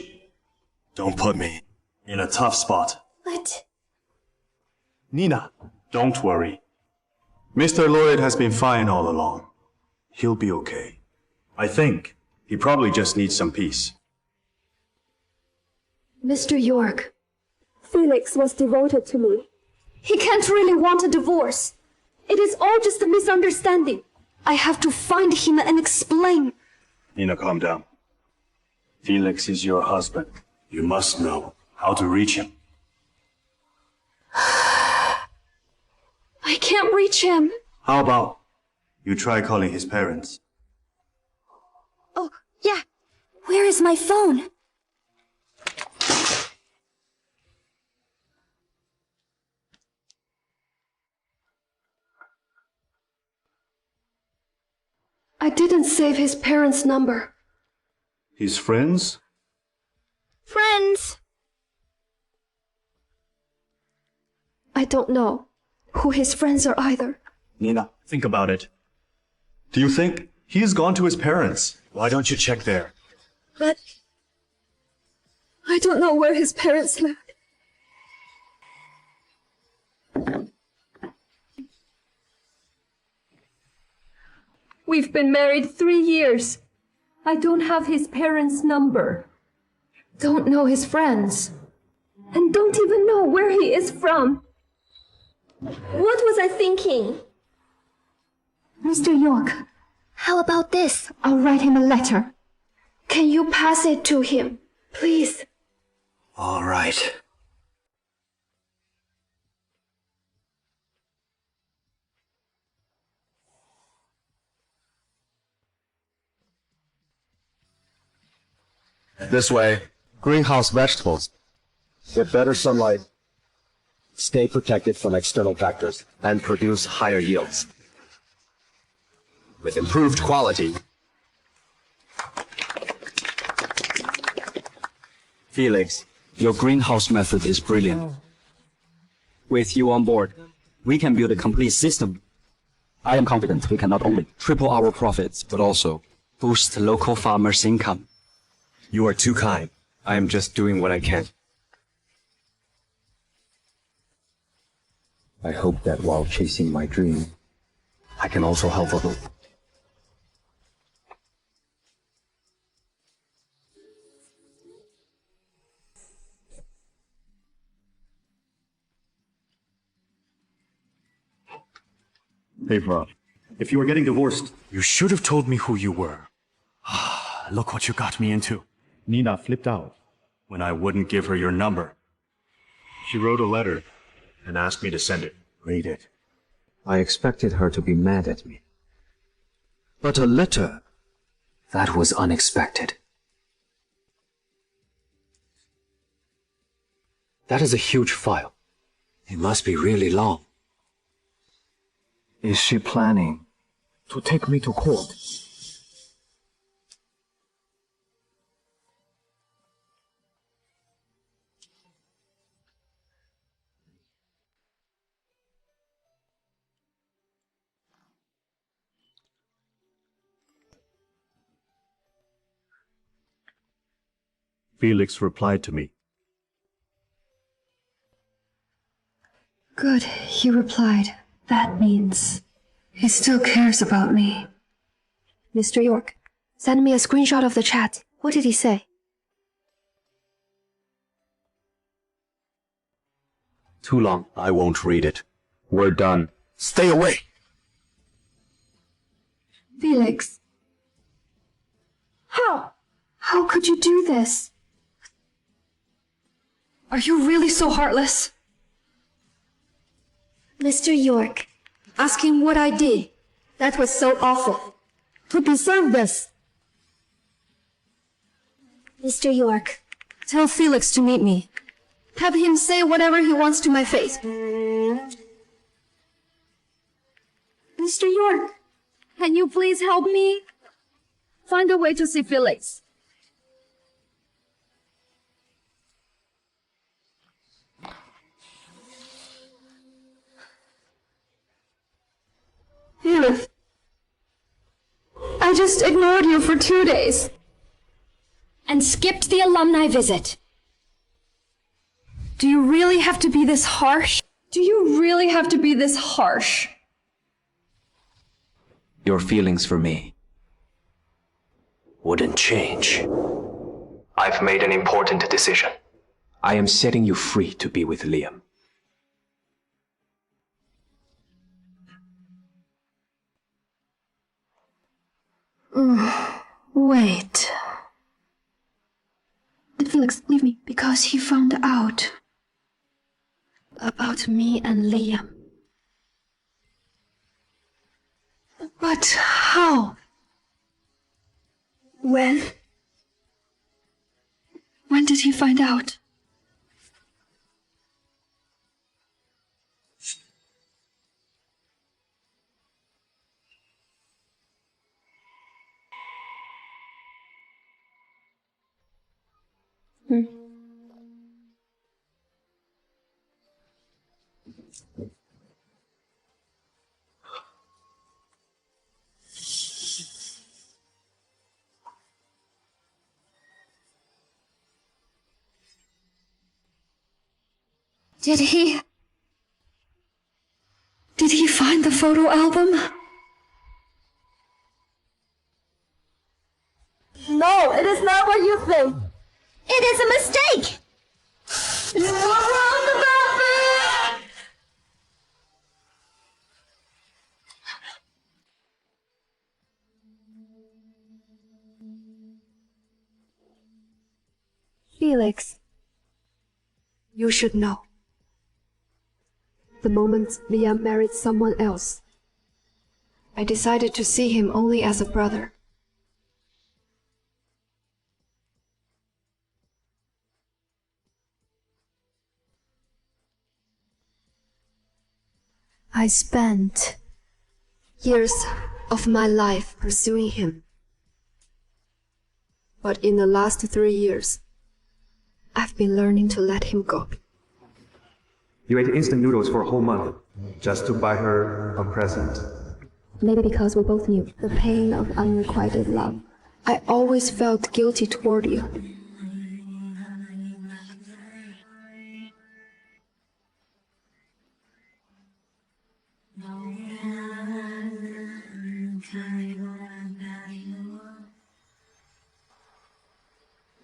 Don't put me in a tough spot. What? Nina, don't worry. Mr. Lloyd has been fine all along. He'll be okay. I think he probably just needs some peace. Mr. York, Felix was devoted to me. He can't really want a divorce. It is all just a misunderstanding. I have to find him and explain. Nina, calm down. Felix is your husband. You must know how to reach him. I can't reach him. How about you try calling his parents? Oh, yeah. Where is my phone? I didn't save his parents' number. His friends? Friends. I don't know who his friends are either. Nina, think about it. Do you think he's gone to his parents? Why don't you check there? But I don't know where his parents live. We've been married 3 years. I don't have his parents' number. Don't know his friends. And don't even know where he is from. What was I thinking? Mr. York, how about this? I'll write him a letter. Can you pass it to him, please? All right. This way. Greenhouse vegetables. Get better sunlight. Stay protected from external factors and produce higher yields. With improved quality. Felix, your greenhouse method is brilliant. With you on board, we can build a complete system. I am confident we can not only triple our profits, but also boost local farmers' income. You are too kind. I am just doing what I can. I hope that while chasing my dream, I can also help others. Hey, Rob. If you were getting divorced, You should have told me who you were. look what you got me into. Nina flipped out when I wouldn't give her your number. She wrote a letter and asked me to send it. Read it. I expected her to be mad at me. But a letter? That was unexpected. That is a huge file. It must be really long. Is she planning To take me to court. Felix replied to me. Good, he replied. That means he still cares about me. Mr. York, send me a screenshot of the chat. What did he say? Too long. I won't read it. we're done? Stay away! Felix. How? How could you do this? Are you really so heartless? Mr. York, Ask him what I did. That was so awful. Who deserved this? Mr. York, Tell Felix to meet me. Have him say whatever he wants to my face. Mr. York, can you please help me? Find a way to see Felix. Felix, I just ignored you for 2 days. and skipped the alumni visit. Do you really have to be this harsh? Do you really have to be this harsh? Your feelings for me wouldn't change. I've made an important decision. I am setting you free to be with Liam. Wait. Did Felix leave me because he found out about me and Liam? But how? When? When did he find out? Did he find the photo album? No, it is not what you think. It is a mistake. You are wrong about me. Felix, You should know. The moment Liam married someone else, I decided to see him only as a brother. I spent years of my life pursuing him. But in the last 3 years, I've been learning to let him go. You ate instant noodles for a whole month just to buy her a present. maybe because we both knew the pain of unrequited love. I always felt guilty toward you.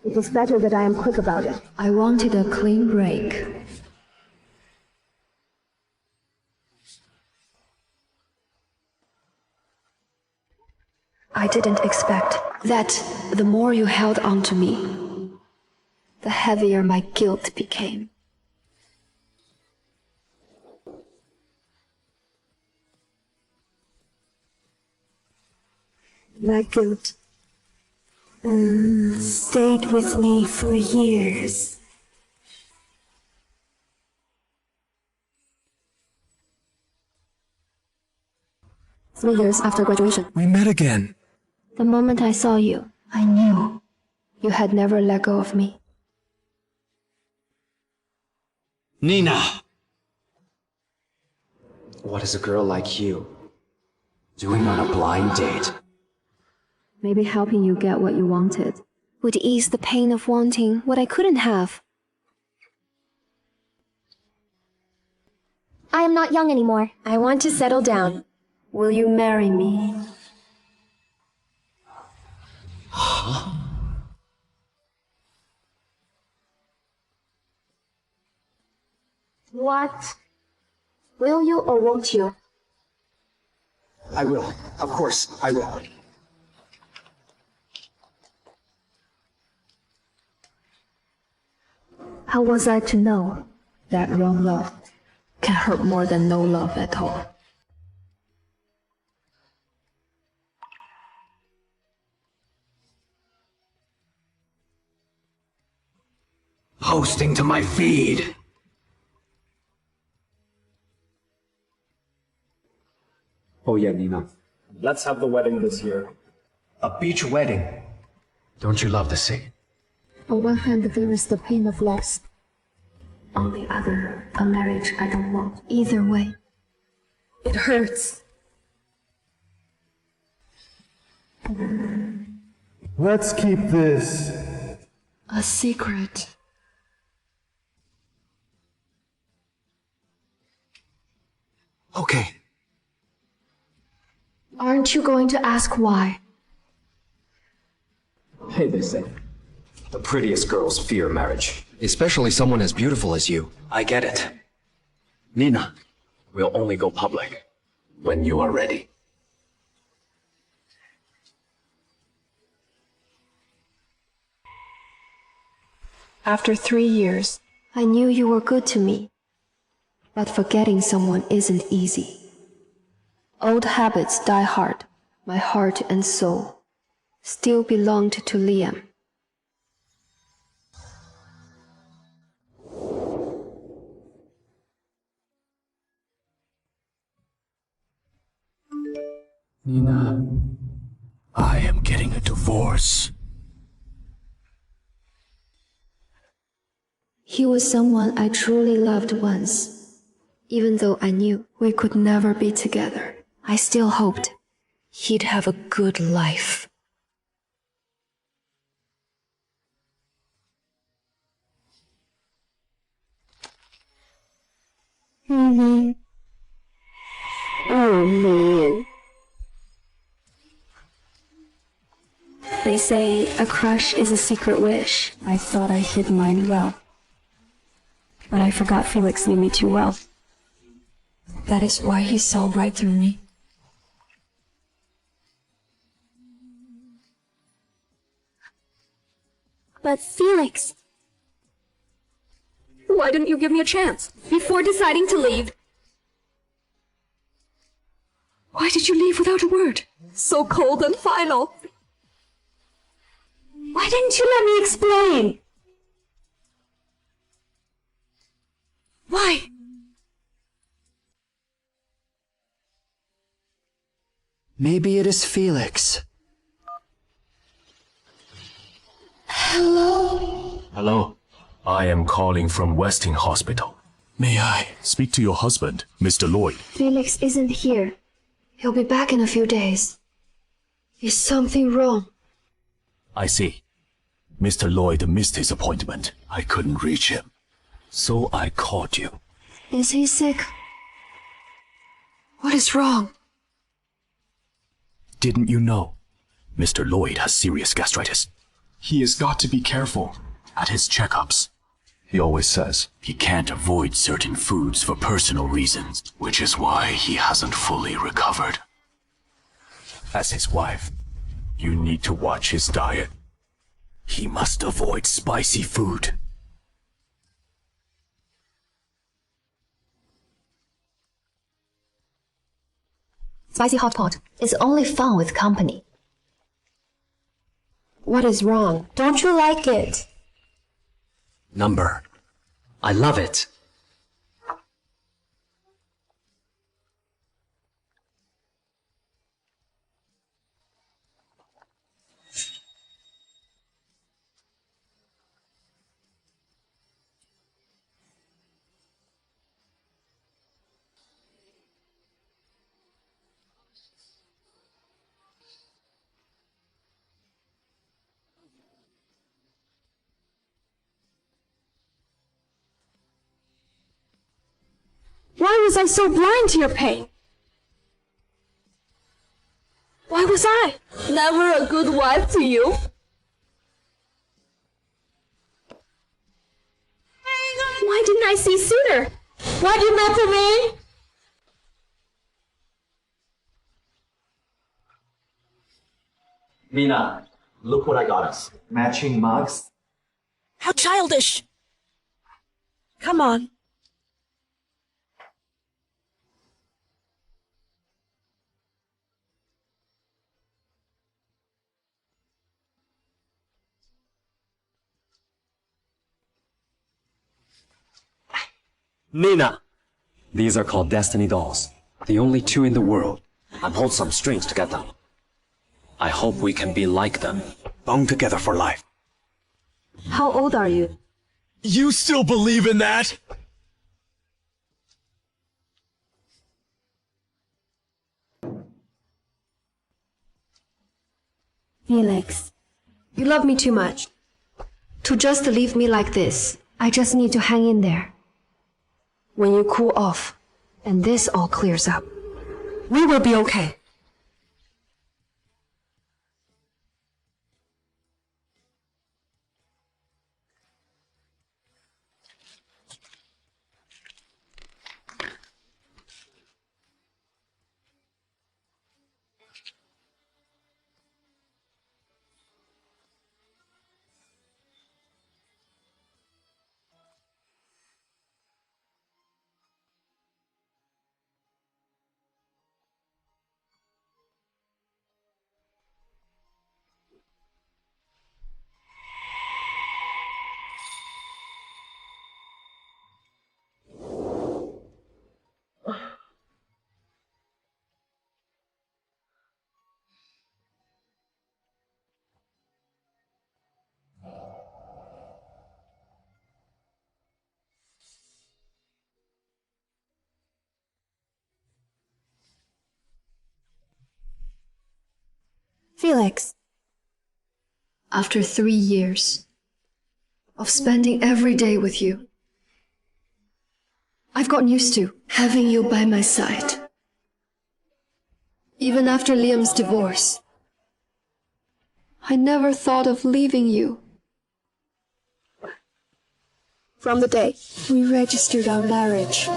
It is better that I am quick about it. I wanted a clean break. I didn't expect that the more you held on to me, the heavier my guilt became. That guilt Stayed with me for years. Three years after graduation, We met again. the moment I saw you, I knew you had never let go of me. Nina! What is a girl like you doing on a blind date? Maybe helping you get what you wanted would ease the pain of wanting what I couldn't have. I am not young anymore. I want to settle down. Will you marry me? What? Will you or won't you? I will. Of course, I will. How was I to know that wrong love can hurt more than no love at all? Posting to my feed. Oh yeah, Nina. Let's have the wedding this year. A beach wedding. Don't you love the sea? On one hand, there is the pain of loss. On the other, a marriage I don't want. Either way, it hurts. Let's keep this a secret. Okay. Aren't you going to ask why? Hey, they say the prettiest girls fear marriage. Especially someone as beautiful as you. I get it. Nina, We'll only go public when you are ready. After 3 years, I knew you were good to me. But forgetting someone isn't easy. Old habits die hard. My heart and soul still belonged to Liam. Nina, I am getting a divorce. He was someone I truly loved once. Even though I knew we could never be together, I still hoped he'd have a good life. Oh man. They say a crush is a secret wish. I thought I hid mine well. But I forgot Felix knew me too well. That is why he saw right through me. But Felix, Why didn't you give me a chance before deciding to leave? Why did you leave without a word? So cold and final. why didn't you let me explain? Why? Maybe it is Felix. Hello? Hello. I am calling from Westing Hospital. May I speak to your husband, Mr. Lloyd? Felix isn't here. He'll be back in a few days. Is something wrong? I see. Mr. Lloyd missed his appointment. I couldn't reach him. So I called you. Is he sick? What is wrong? Didn't you know? Mr. Lloyd has serious gastritis. He has got to be careful at his checkups. He always says he can't avoid certain foods for personal reasons, which is why he hasn't fully recovered. As his wife, you need to watch his diet. He must avoid spicy food. Spicy hot pot is only fun with company. What is wrong? Don't you like it? Number. I love it. Why was I so blind to your pain? Why was I never a good wife to you? Why didn't I see sooner? Why did you matter me? Nina, look what I got us. Matching mugs. How childish! Come on. Nina! These are called Destiny dolls. The only two in the world. I pulled some strings to get them. I hope we can be like them. Bound together for life. How old are you? You still believe in that? Felix, you love me too much to just leave me like this. I just need to hang in there. When you cool off, and this all clears up, we will be okay. Felix, after 3 years of spending every day with you, I've gotten used to having you by my side. Even after Liam's divorce, I never thought of leaving you. From the day we registered our marriage,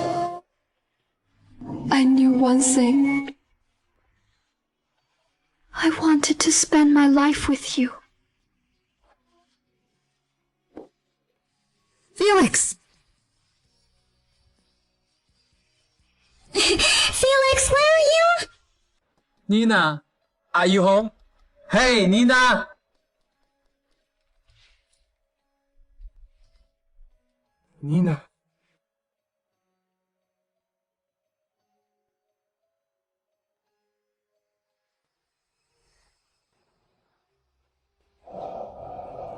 I knew one thing. I wanted to spend my life with you. Felix! Felix, where are you? Nina, are you home? Hey, Nina! Nina.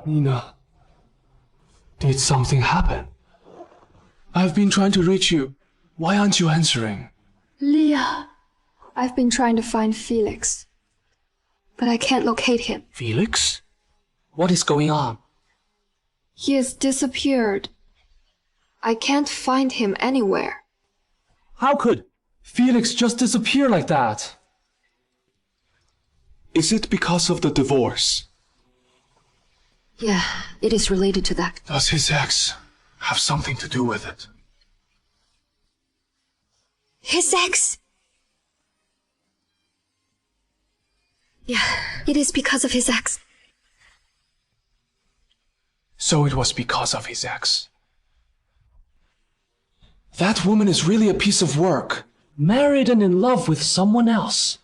Nina, did something happen? I've been trying to reach you. Why aren't you answering? Leah, I've been trying to find Felix, but I can't locate him. Felix? What is going on? He has disappeared. I can't find him anywhere. How could Felix just disappear like that? Is it because of the divorce? Yeah, it is related to that. Does his ex have something to do with it? His ex? Yeah, it is because of his ex. So it was because of his ex. That woman is really a piece of work. Married and in love with someone else.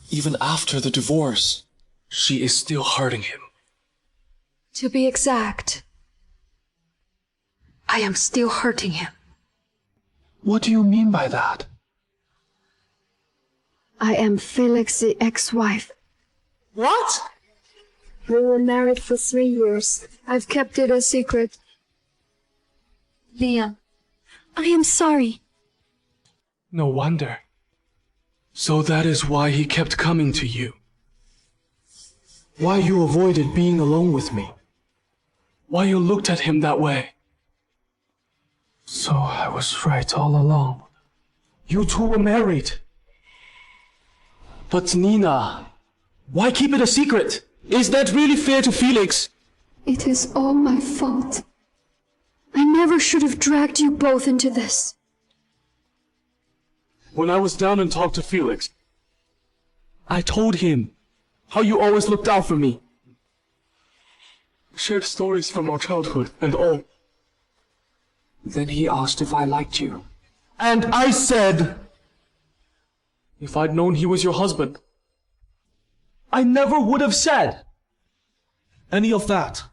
Even after the divorce, she is still hurting him. To be exact, I am still hurting him. What do you mean by that? I am Felix's ex-wife. What? We were married for 3 years. I've kept it a secret. Liam, I am sorry. No wonder. So that is why he kept coming to you. Why you avoided being alone with me. Why you looked at him that way. So I was right all along. You two were married. But Nina, why keep it a secret? Is that really fair to Felix? It is all my fault. I never should have dragged you both into this. When I was down and talked to Felix, I told him how you always looked out for me. Shared stories from our childhood and all. Then he asked if I liked you. And I said, if I'd known he was your husband, I never would have said any of that.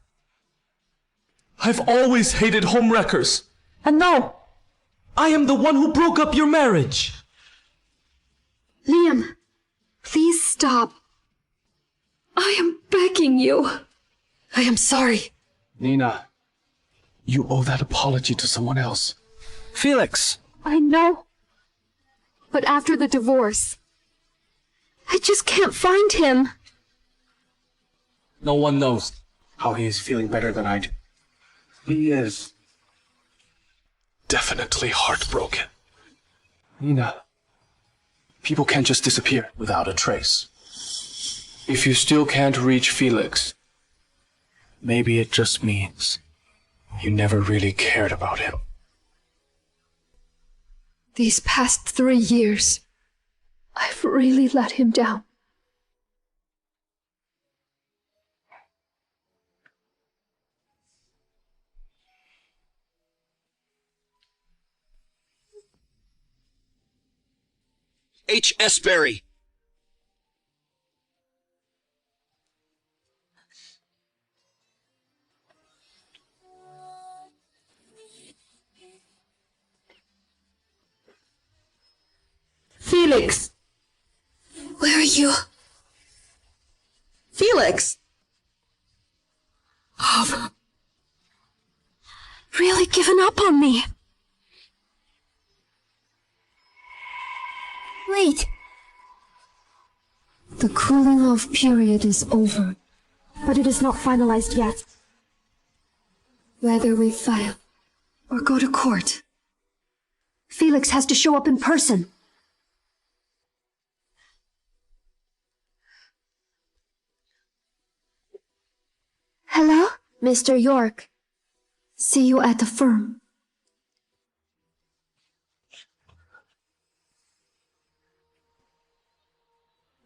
I've always hated homewreckers. And now, I am the one who broke up your marriage. Liam, please stop. I am begging you. I am sorry. Nina, you owe that apology to someone else. Felix! I know. But after the divorce, I just can't find him. No one knows how he is feeling better than I do. He is definitely heartbroken. Nina, people can't just disappear without a trace. If you still can't reach Felix, maybe it just means you never really cared about him. These past 3 years, I've really let him down. H.S. Berry. Felix! Where are you? Felix! Have really given up on me. Wait. The cooling off period is over, But it is not finalized yet. whether we file or go to court. Felix has to show up in person. Hello? Mr. York. See you at the firm.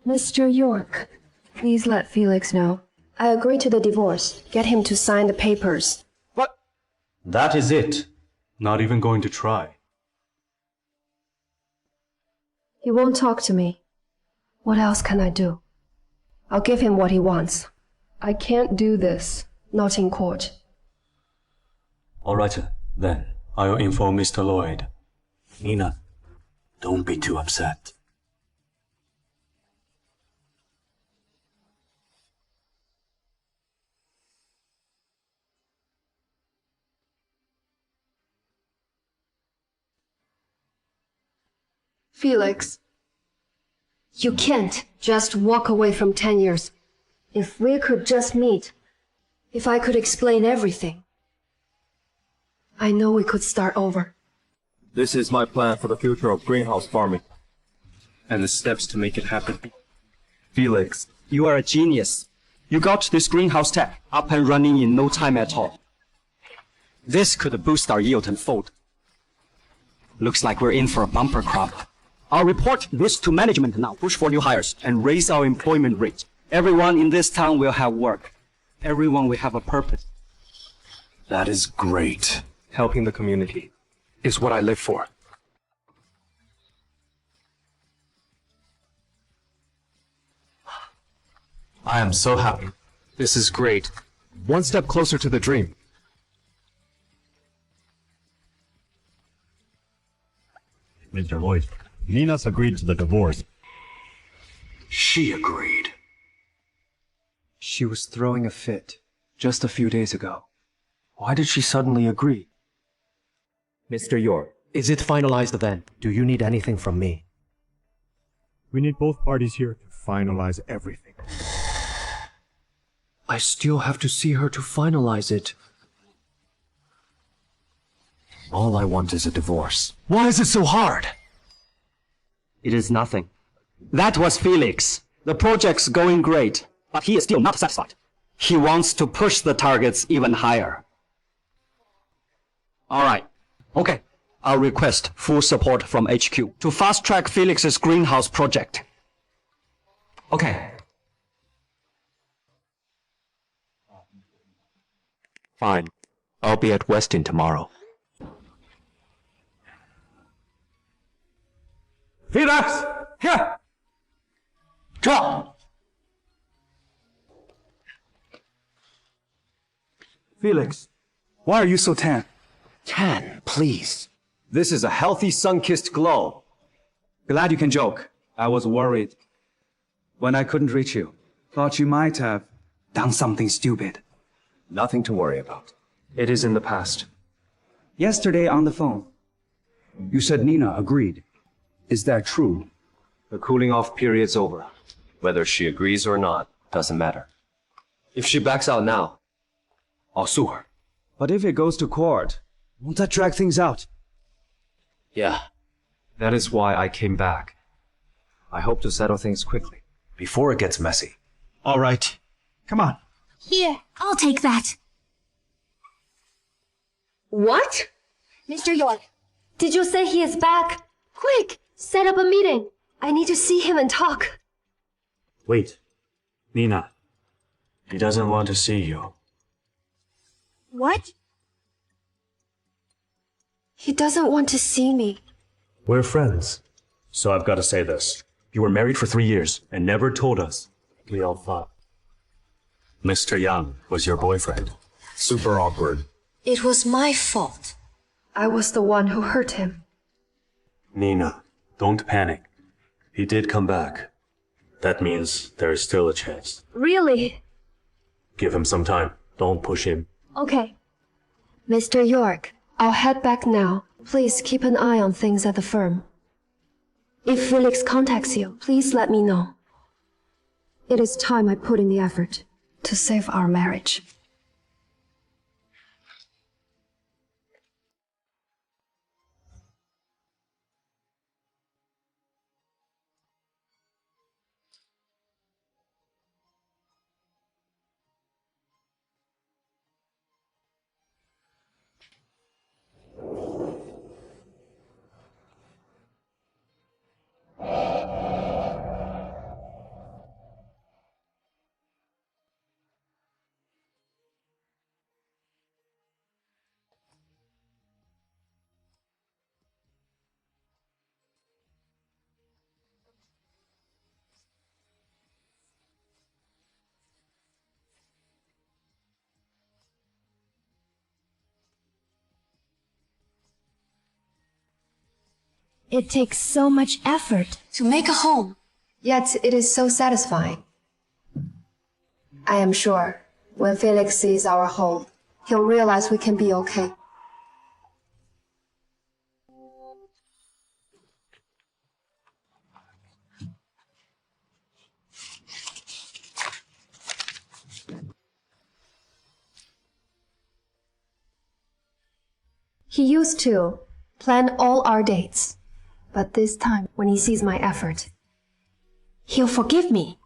Mr. York, please let Felix know. I agree to the divorce. Get him to sign the papers. What? That is it. Not even going to try. He won't talk to me. What else can I do? I'll give him what he wants. I can't do this, not in court. All right, then. I'll inform Mr. Lloyd. Nina, don't be too upset. Felix, you can't just walk away from 10 years. If we could just meet, if I could explain everything, I know we could start over. This is my plan for the future of greenhouse farming. And the steps to make it happen. Felix, you are a genius. You got this greenhouse tech up and running in no time at all. This could boost our yield tenfold. Looks like we're in for a bumper crop. I'll report this to management now. Push for new hires and raise our employment rate. Everyone in this town will have work. Everyone will have a purpose. That is great. Helping the community Is what I live for. I am so happy. This is great. one step closer to the dream. Mr. Lloyd, Nina's agreed to the divorce. She agreed. She was throwing a fit just a few days ago. Why did she suddenly agree? Mr. York, is it finalized then? Do you need anything from me? We need both parties here to finalize everything. I still have to see her to finalize it. All I want is a divorce. Why is it so hard? It is nothing. That was Felix. The project's going great, but he is still not satisfied. He wants to push the targets even higher. All right. Okay. I'll request full support from HQ to fast-track Felix's greenhouse project. Okay. Fine. I'll be at Westin tomorrow. Felix! Here! Drop! Felix, why are you so tan? Tan, please. This is a healthy sun-kissed glow. Glad you can joke. I was worried when I couldn't reach you. Thought you might have done something stupid. Nothing to worry about. It is in the past. Yesterday on the phone, you said Nina agreed. Is that true? The cooling off period's over. Whether she agrees or not, doesn't matter. If she backs out now, I'll sue her. But if it goes to court, won't that drag things out? Yeah. That is why I came back. I hope to settle things quickly, before it gets messy. All right. Come on. Here, I'll take that. What? Mr. York, Did you say he is back? Quick, set up a meeting. I need to see him and talk. Wait. Nina. He doesn't want to see you. what? He doesn't want to see me. We're friends. So I've got to say this. You were married for 3 years and never told us. We all thought Mr. Yang was your boyfriend. Super awkward. It was my fault. I was the one who hurt him. Nina, don't panic. He did come back. That means there is still a chance. Really? Give him some time. Don't push him. Okay. Mr. York, I'll head back now. Please keep an eye on things at the firm. If Felix contacts you, please let me know. It is time I put in the effort to save our marriage. It takes so much effort to make a home. Yet it is so satisfying. I am sure when Felix sees our home, he'll realize we can be okay. He used to plan all our dates. But this time, when he sees my effort, he'll forgive me.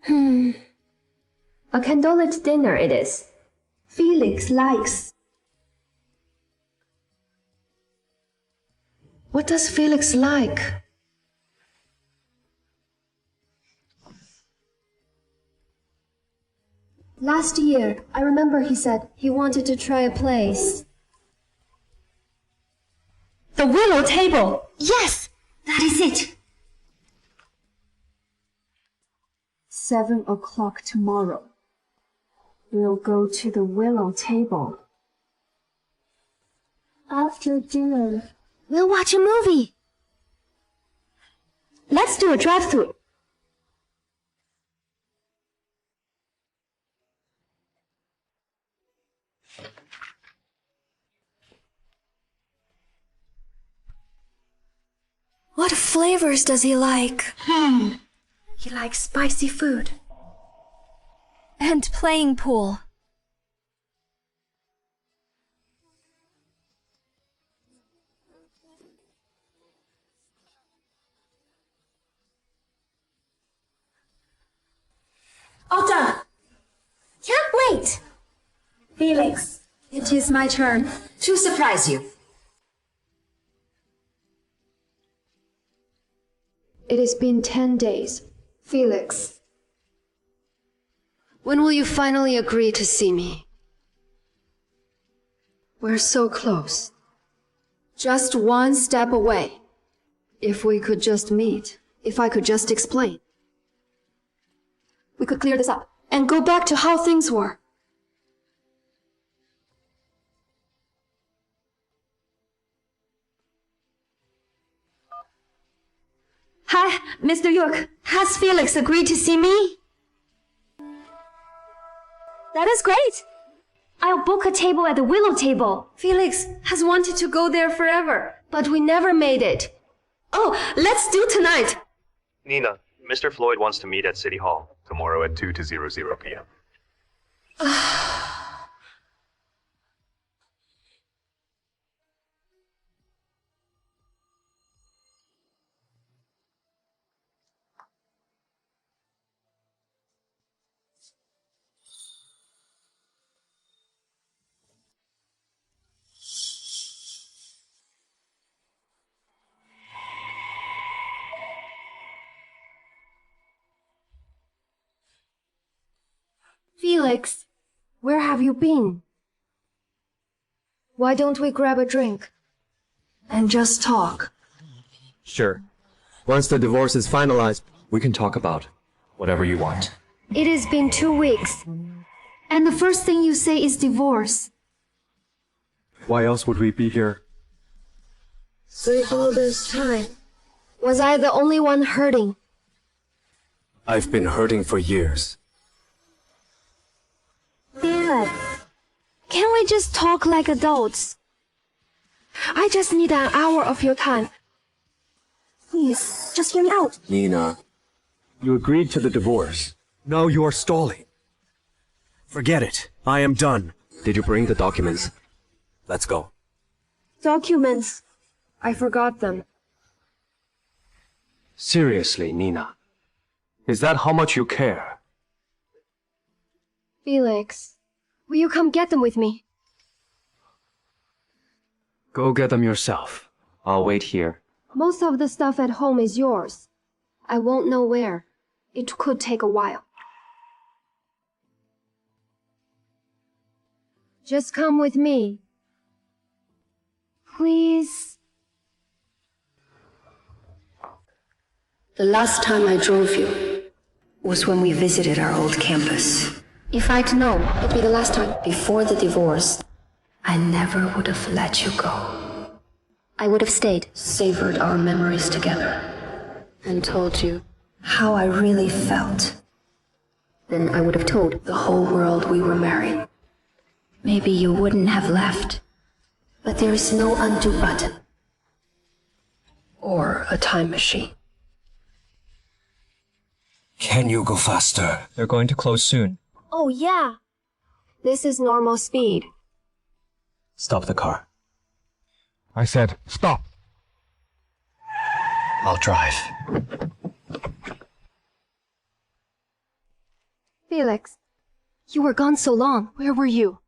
A candlelit dinner it is. Felix likes. What does Felix like? Last year, I remember he said he wanted to try a place. The willow table! Yes, that is it. 7 o'clock tomorrow. We'll go to the willow table. After dinner, we'll watch a movie. Let's do a drive-through. What flavors does he like? He likes spicy food. And playing pool. All done. Can't wait. Felix, it is my turn to surprise you. It has been 10 days. Felix, when will you finally agree to see me? We're so close. Just one step away. If we could just meet, if I could just explain, we could clear this up and go back to how things were. Hi, Mr. York. Has Felix agreed to see me? That is great. I'll book a table at the willow table. Felix has wanted to go there forever, but we never made it. Oh, let's do tonight. Nina, Mr. Floyd wants to meet at City Hall tomorrow at 2 to 00 p.m. Felix, where have you been? Why don't we grab a drink and just talk? Sure. Once the divorce is finalized, we can talk about whatever you want. It has been 2 weeks, and the first thing you say is divorce. Why else would we be here? So all this time, was I the only one hurting? I've been hurting for years. Felix, can we just talk like adults? I just need an hour of your time. Please, just hear me out. Nina, you agreed to the divorce. Now you are stalling. Forget it. I am done. Did you bring the documents? Let's go. Documents. I forgot them. Seriously, Nina. Is that how much you care? Felix, will you come get them with me? Go get them yourself. I'll wait here. Most of the stuff at home is yours. I won't know where. It could take a while. Just come with me. Please. The last time I drove you was when we visited our old campus. If I'd known it'd be the last time. Before the divorce, I never would have let you go. I would have stayed. Savored our memories together. And told you. How I really felt. Then I would have told The whole world we were married. Maybe you wouldn't have left. But there is no undo button. Or a time machine. Can you go faster? They're going to close soon. Oh, yeah. This is normal speed. Stop the car. I said, stop. I'll drive. Felix, you were gone so long. Where were you?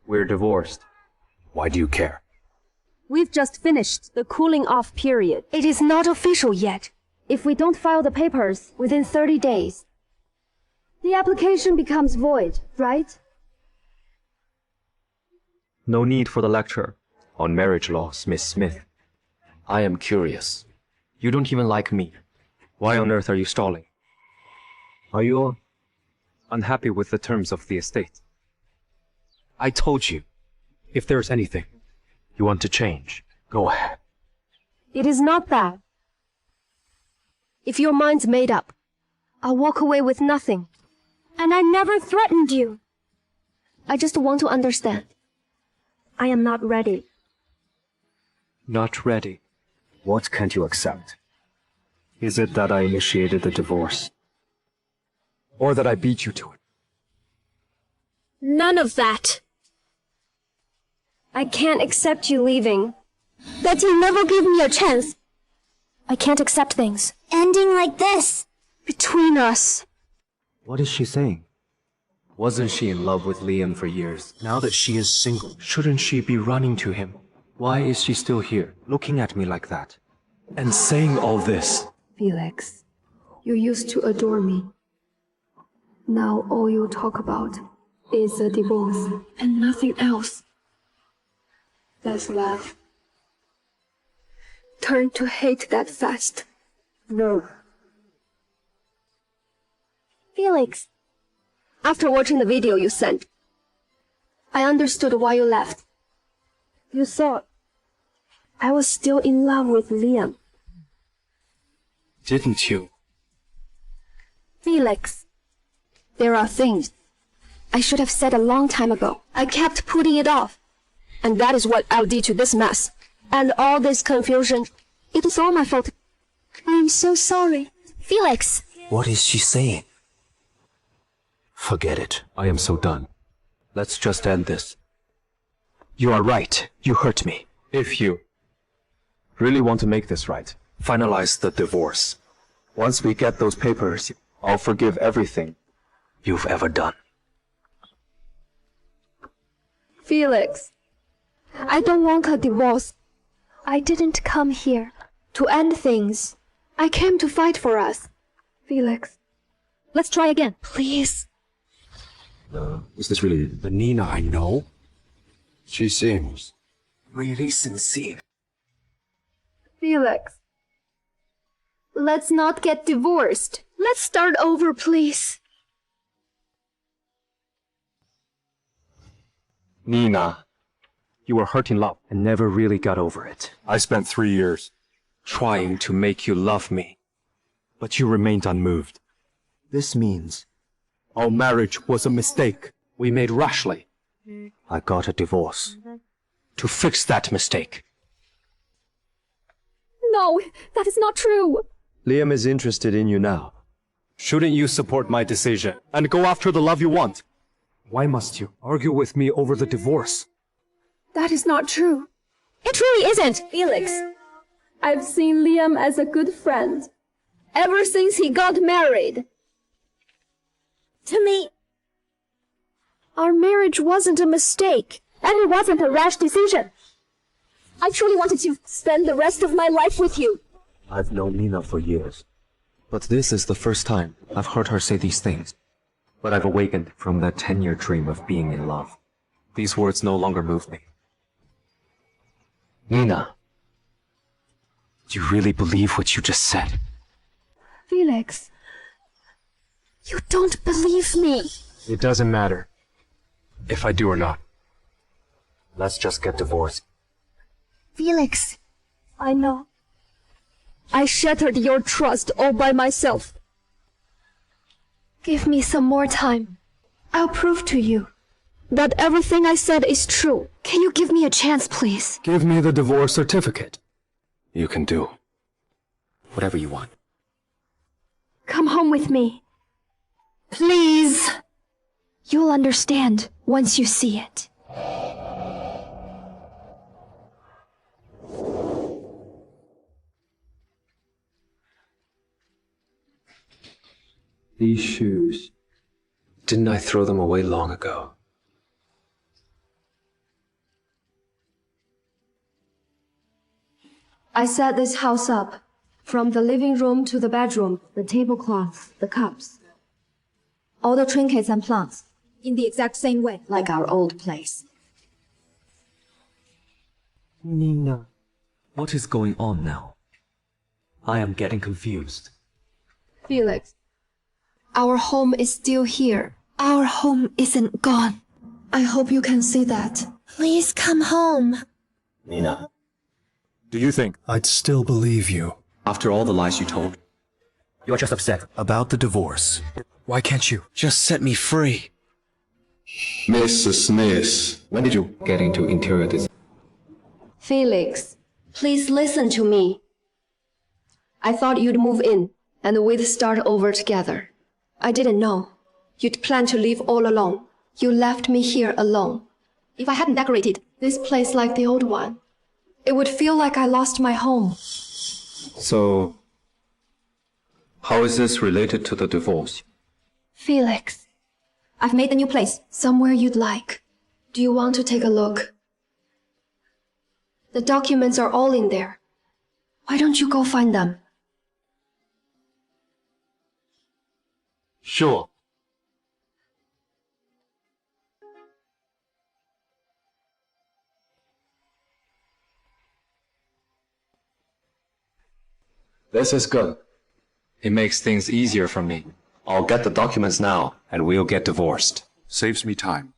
We're divorced. Why do you care? We've just finished the cooling off period. It is not official yet. If we don't file the papers within 30 days, the application becomes void, right? No need for the lecture on marriage laws, Miss Smith. I am curious. You don't even like me. Why on earth are you stalling? Are you unhappy with the terms of the estate? I told you, if there's anything you want to change, go ahead. It is not that. If your mind's made up, I'll walk away with nothing. And I never threatened you. I just want to understand. I am not ready. Not ready? What can't you accept? Is it that I initiated the divorce? Or that I beat you to it? None of that. I can't accept you leaving. That you never give me a chance. I can't accept things ending like this. Between us. What is she saying? Wasn't she in love with Liam for years? Now that she is single, shouldn't she be running to him? Why is she still here, looking at me like that? And saying all this? Felix, you used to adore me. Now all you talk about is a divorce and nothing else. That's love. Turn to hate that fast. No. Felix, after watching the video you sent, I understood why you left. You thought I was still in love with Liam. Didn't you? Felix, there are things I should have said a long time ago. I kept putting it off. And that is what LD to this mess. And all this confusion. It is all my fault. I am so sorry. Felix! What is she saying? Forget it. I am so done. Let's just end this. You are right. You hurt me. If you really want to make this right, finalize the divorce. Once we get those papers, I'll forgive everything you've ever done. Felix, I don't want a divorce. I didn't come here to end things. I came to fight for us. Felix, let's try again, please. Is this really the Nina I know? She seems really sincere. Felix, let's not get divorced. Let's start over, please. Nina, you were hurt in love and never really got over it. I spent 3 years trying to make you love me, but you remained unmoved. This means our marriage was a mistake we made rashly. I got a divorce to fix that mistake. No, that is not true. Liam is interested in you now. Shouldn't you support my decision and go after the love you want? Why must you argue with me over the divorce? That is not true. It truly isn't, Felix. I've seen Liam as a good friend ever since he got married. To me, our marriage wasn't a mistake, and it wasn't a rash decision. I truly wanted to spend the rest of my life with you. I've known Nina for years, but this is the first time I've heard her say these things. But I've awakened from that 10-year dream of being in love. These words no longer move me. Nina, do you really believe what you just said? Felix, you don't believe me. It doesn't matter if I do or not. Let's just get divorced. Felix, I know. I shattered your trust all by myself. Give me some more time. I'll prove to you that everything I said is true. Can you give me a chance, please? Give me the divorce certificate. You can do whatever you want. Come home with me. Please. You'll understand once you see it. These shoes. Didn't I throw them away long ago? I set this house up. From the living room to the bedroom, the tablecloth, the cups. All the trinkets and plants. In the exact same way, like our old place. Nina, what is going on now? I am getting confused. Felix, Our home is still here. Our home isn't gone. I hope you can see that. Please come home. Nina, Do you think I'd still believe you? after all the lies you told, you're just upset. About the divorce. Why can't you just set me free? Mrs. Smith, when did you get into interior design? Felix, please listen to me. I thought you'd move in and we'd start over together. I didn't know. You'd plan to leave all alone. You left me here alone. If I hadn't decorated this place like the old one, it would feel like I lost my home. So, how is this related to the divorce? Felix, I've made the new place somewhere you'd like. Do you want to take a look? The documents are all in there. Why don't you go find them? Sure. This is good. It makes things easier for me. I'll get the documents now, and we'll get divorced. Saves me time.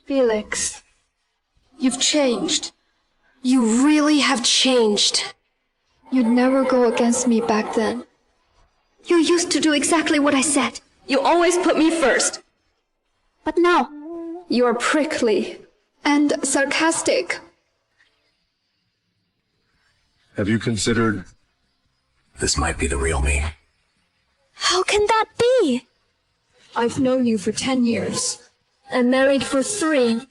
Felix, you've changed. You really have changed. You'd never go against me back then. You used to do exactly what I said. You always put me first. But now, you're prickly and sarcastic. Have you considered this might be the real me? How can that be? I've known you for 10 years. And married for 3.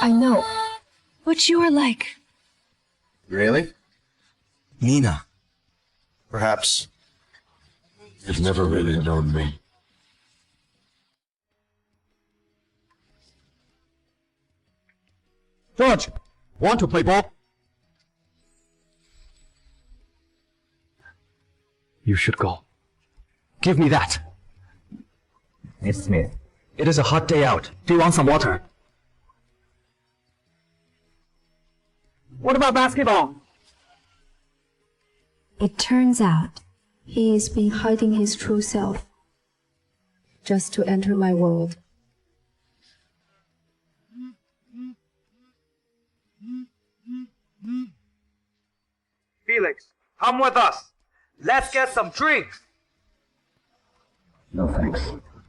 I know what you are like. Really? Nina. Perhaps you've never really known me. George, want to play ball? You should go. Give me that. Miss Smith. It is a hot day out. Do you want some water? What about basketball? It turns out he's been hiding his true self just to enter my world. Felix, come with us. Let's get some drinks. No thanks.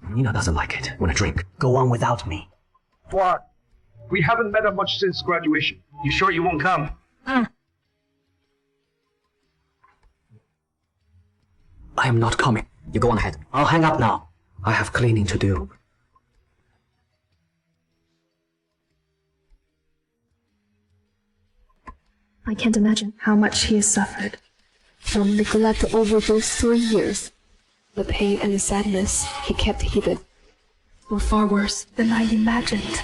Nina doesn't like it when I drink. Go on without me. What? We haven't met up much since graduation. You sure you won't come? I am not coming. You go on ahead. I'll hang up now. I have cleaning to do. I can't imagine how much he has suffered from neglect over those 3 years. The pain and the sadness he kept hidden were far worse than I imagined.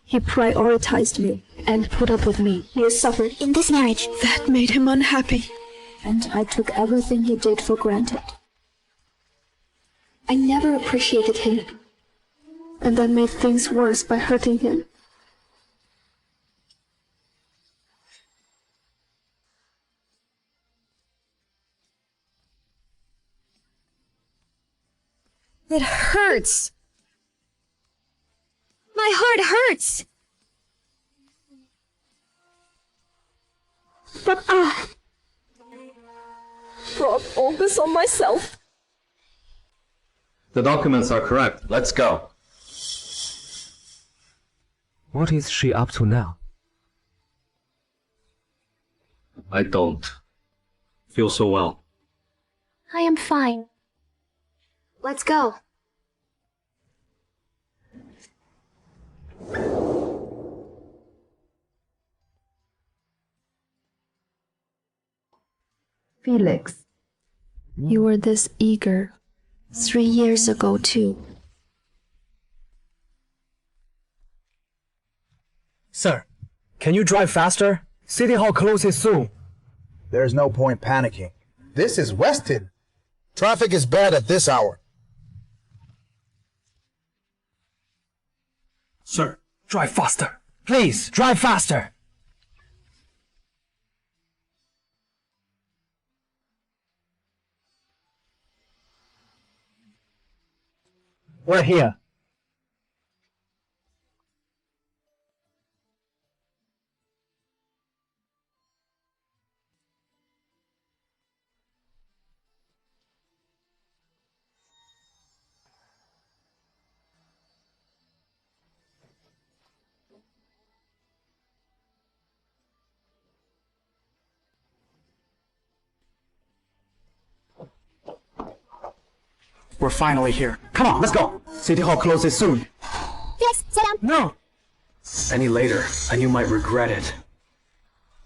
He prioritized me and put up with me. He has suffered In this marriage, that made him unhappy, and I took everything he did for granted. I never appreciated him, and I made things worse by hurting him. it hurts. My heart hurts. But I brought all this on myself. The documents are correct. Let's go. What is she up to now? I don't feel so well. I am fine. Let's go. Felix, you were this eager 3 years ago too. Sir, can you drive faster? City Hall closes soon. There's no point panicking. This is Weston. Traffic is bad at this hour. Sir, drive faster. Please, drive faster. We're here. We're finally here. Come on, let's go. City Hall closes soon. Felix, sit down. No. Any later, and you might regret it.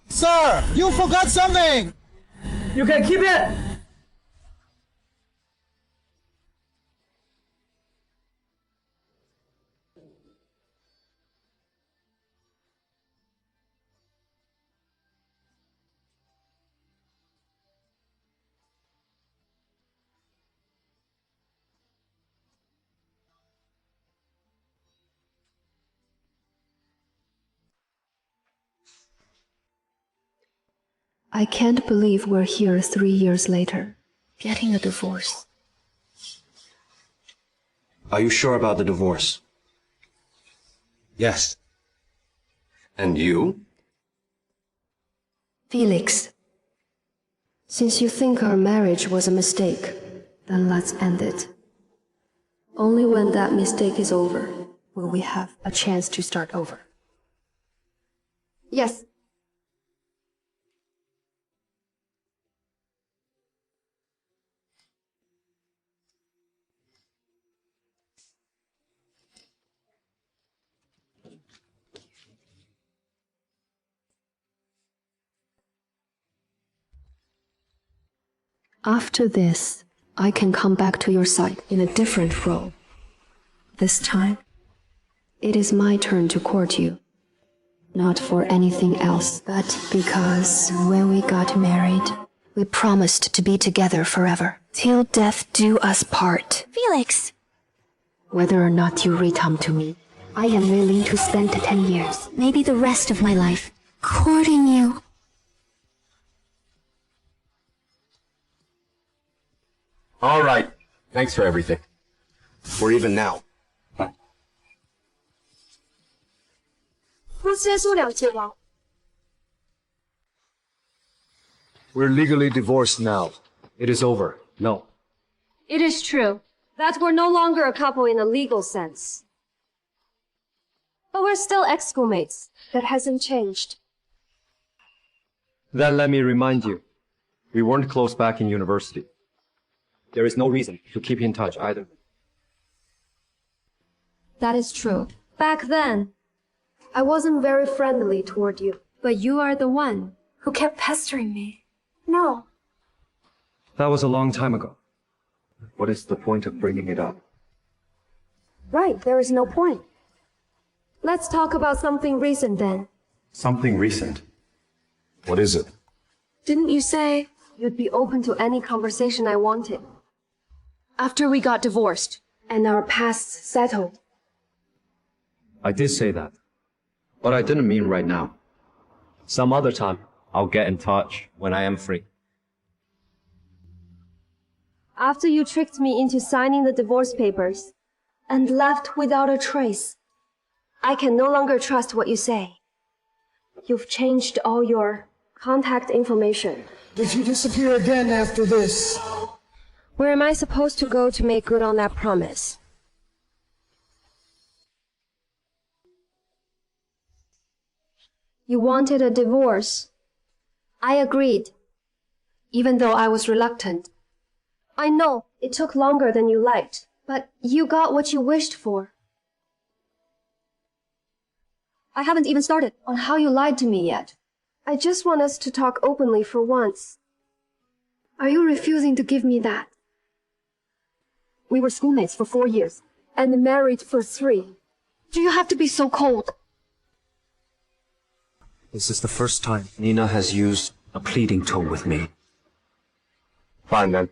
Sir, you forgot something! You can keep it! I can't believe we're here 3 years later, getting a divorce. Are you sure about the divorce? Yes. And you? Felix, since you think our marriage was a mistake, then let's end it. Only when that mistake is over will we have a chance to start over. Yes. After this, I can come back to your side in a different role. This time, it is my turn to court you. Not for anything else, but because when we got married, we promised to be together forever, till death do us part. Felix! Whether or not you return to me, I am willing to spend 10 years, Maybe the rest of my life, courting you. All right. Thanks for everything. We're even now. 夫妻数两结亡。 We're legally divorced now. It is over. No. It is true that we're no longer a couple in a legal sense. But we're still ex-schoolmates. That hasn't changed. Then let me remind you, we weren't close back in university. There is no reason to keep in touch either. That is true. Back then, I wasn't very friendly toward you. But you are the one who kept pestering me. No. That was a long time ago. What is the point of bringing it up? Right, there is no point. Let's talk about something recent then. Something recent. What is it? Didn't you say you'd be open to any conversation I wanted? After we got divorced and our pasts settled. I did say that. But I didn't mean right now. Some other time, I'll get in touch when I am free. After you tricked me into signing the divorce papers and left without a trace, I can no longer trust what you say. You've changed all your contact information. Did you disappear again after this? Where am I supposed to go to make good on that promise? You wanted a divorce. I agreed, even though I was reluctant. I know it took longer than you liked, but you got what you wished for. I haven't even started on how you lied to me yet. I just want us to talk openly for once. Are you refusing to give me that? We were schoolmates for 4 years and married for 3. Do you have to be so cold? This is the first time Nina has used a pleading tone with me. Fine then.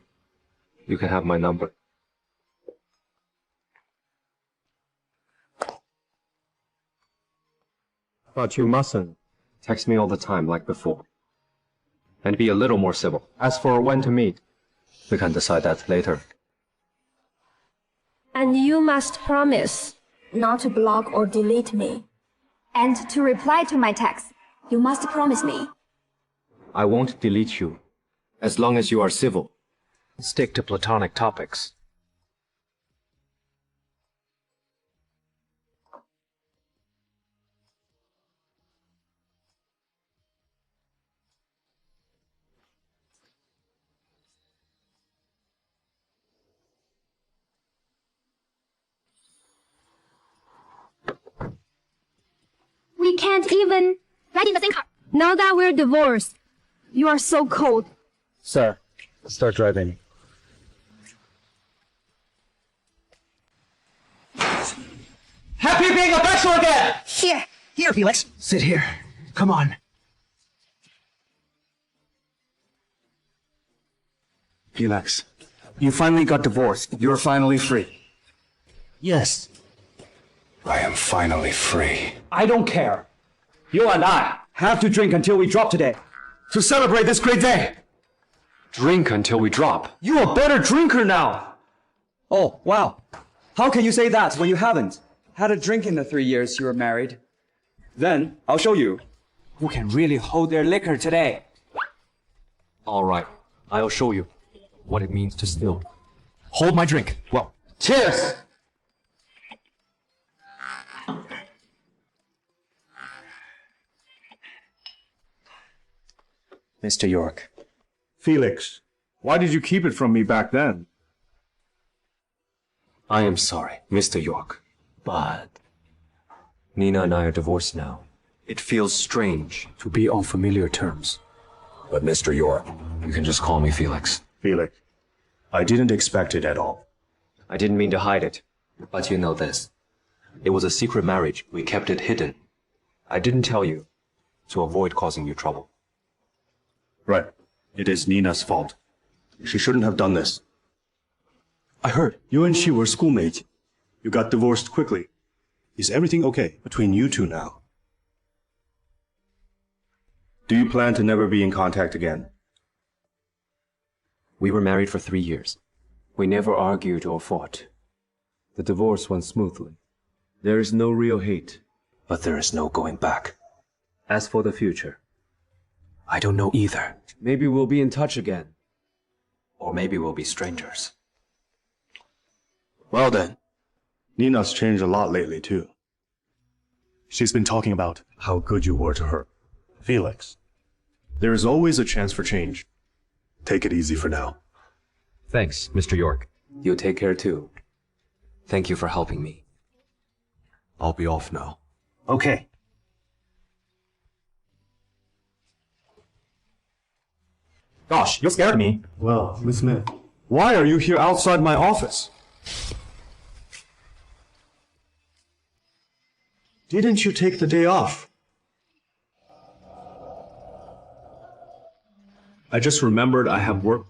You can have my number. But you mustn't text me all the time like before. And be a little more civil. As for when to meet, we can decide that later. And you must promise not to block or delete me. And to reply to my text. You must promise me. I won't delete you, as long as you are civil. Stick to platonic topics. We can't even ride in the same car. now that we're divorced. You are so cold. Sir, start driving. Happy being a bachelor again! Here, Felix. Sit here. Come on. Felix, you finally got divorced. You're finally free. Yes. I am finally free. I don't care. You and I have to drink until we drop today. To celebrate this great day. Drink until we drop. You're a better drinker now. Oh, wow. How can you say that when you haven't had a drink in the 3 years you were married? Then I'll show you who can really hold their liquor today. All right, I'll show you what it means to steal. Hold my drink. Well, cheers! Mr. York. Felix, why did you keep it from me back then? I am sorry, Mr. York, but Nina and I are divorced now. It feels strange to be on familiar terms. But Mr. York, you can just call me Felix. Felix, I didn't expect it at all. I didn't mean to hide it, but you know this. It was a secret marriage. We kept it hidden. I didn't tell you to avoid causing you trouble. Right. It is Nina's fault. She shouldn't have done this. I heard you and she were schoolmates. You got divorced quickly. Is everything okay between you two now? Do you plan to never be in contact again? We were married for 3 years. We never argued or fought. The divorce went smoothly. There is no real hate, but there is no going back. As for the future, I don't know either. Maybe we'll be in touch again. Or maybe we'll be strangers. Well then, Nina's changed a lot lately too. She's been talking about how good you were to her. Felix, there is always a chance for change. Take it easy for now. Thanks, Mr. York. You take care too. Thank you for helping me. I'll be off now. Okay. Gosh, you're scaring me. Well, Miss Smith, why are you here outside my office? Didn't you take the day off? I just remembered I have work.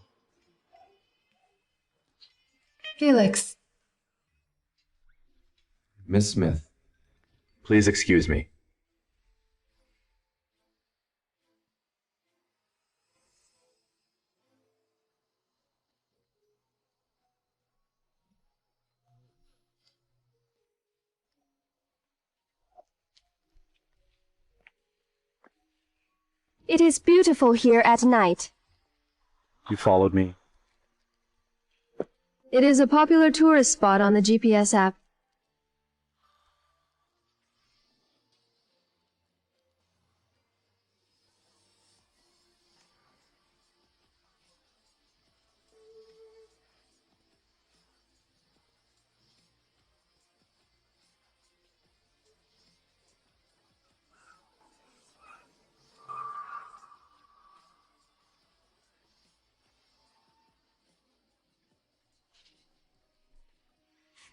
Felix. Miss Smith, please excuse me. It is beautiful here at night. You followed me. It is a popular tourist spot on the GPS app.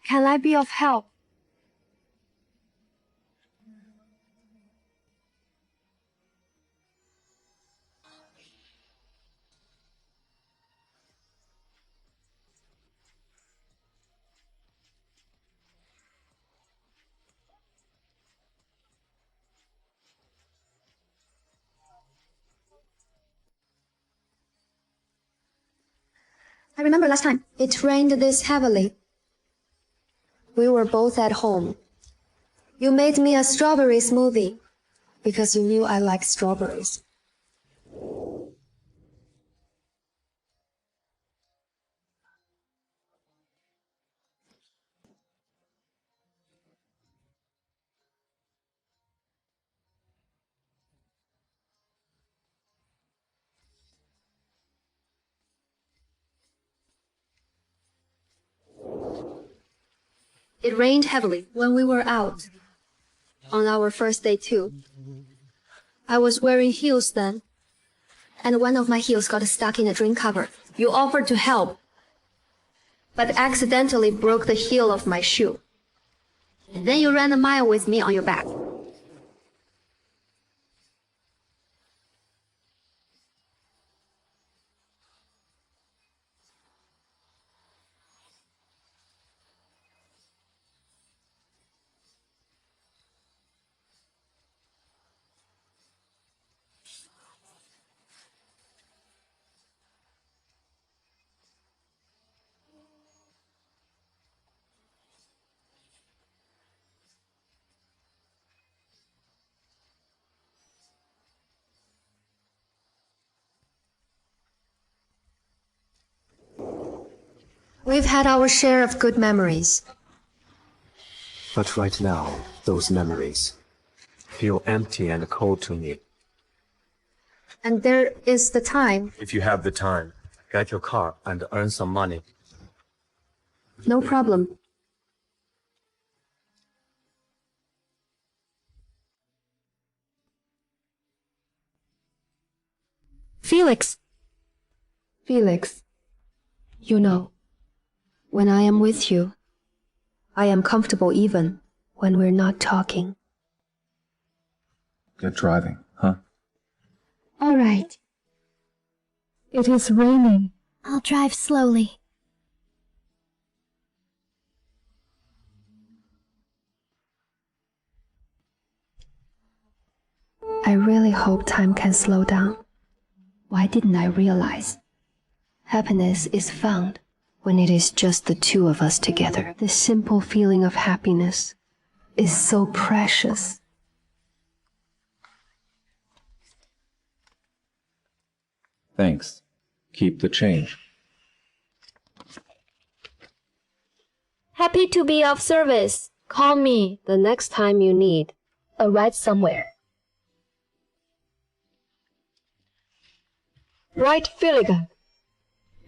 Can I be of help? I remember last time. It rained this heavily. We were both at home. You made me a strawberry smoothie because you knew I like strawberries. It rained heavily when we were out. On our first day too. I was wearing heels then, and one of my heels got stuck in a drink cover. You offered to help, but accidentally broke the heel of my shoe. And then you ran a mile with me on your back. We've had our share of good memories. But right now, those memories feel empty and cold to me. And there is the time. If you have the time, get your car and earn some money. No problem. Felix. Felix, you know, when I am with you, I am comfortable even when we're not talking. Good driving, huh? All right. It is raining. I'll drive slowly. I really hope time can slow down. Why didn't I realize? Happiness is found when it is just the two of us together. The simple feeling of happiness is so precious. Thanks. Keep the change. Happy to be of service. Call me the next time you need a ride somewhere. Right, Felix.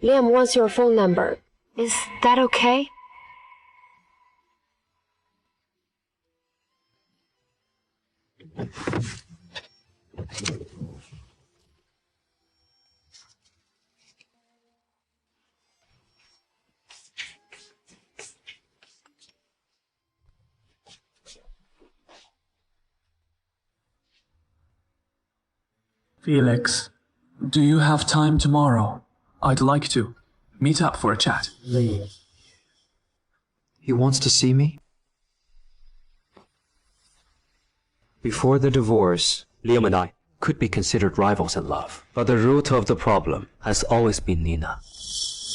Liam wants your phone number. Is that okay? Felix, do you have time tomorrow? I'd like to meet up for a chat. He wants to see me? Before the divorce, Liam and I could be considered rivals in love. But the root of the problem has always been Nina.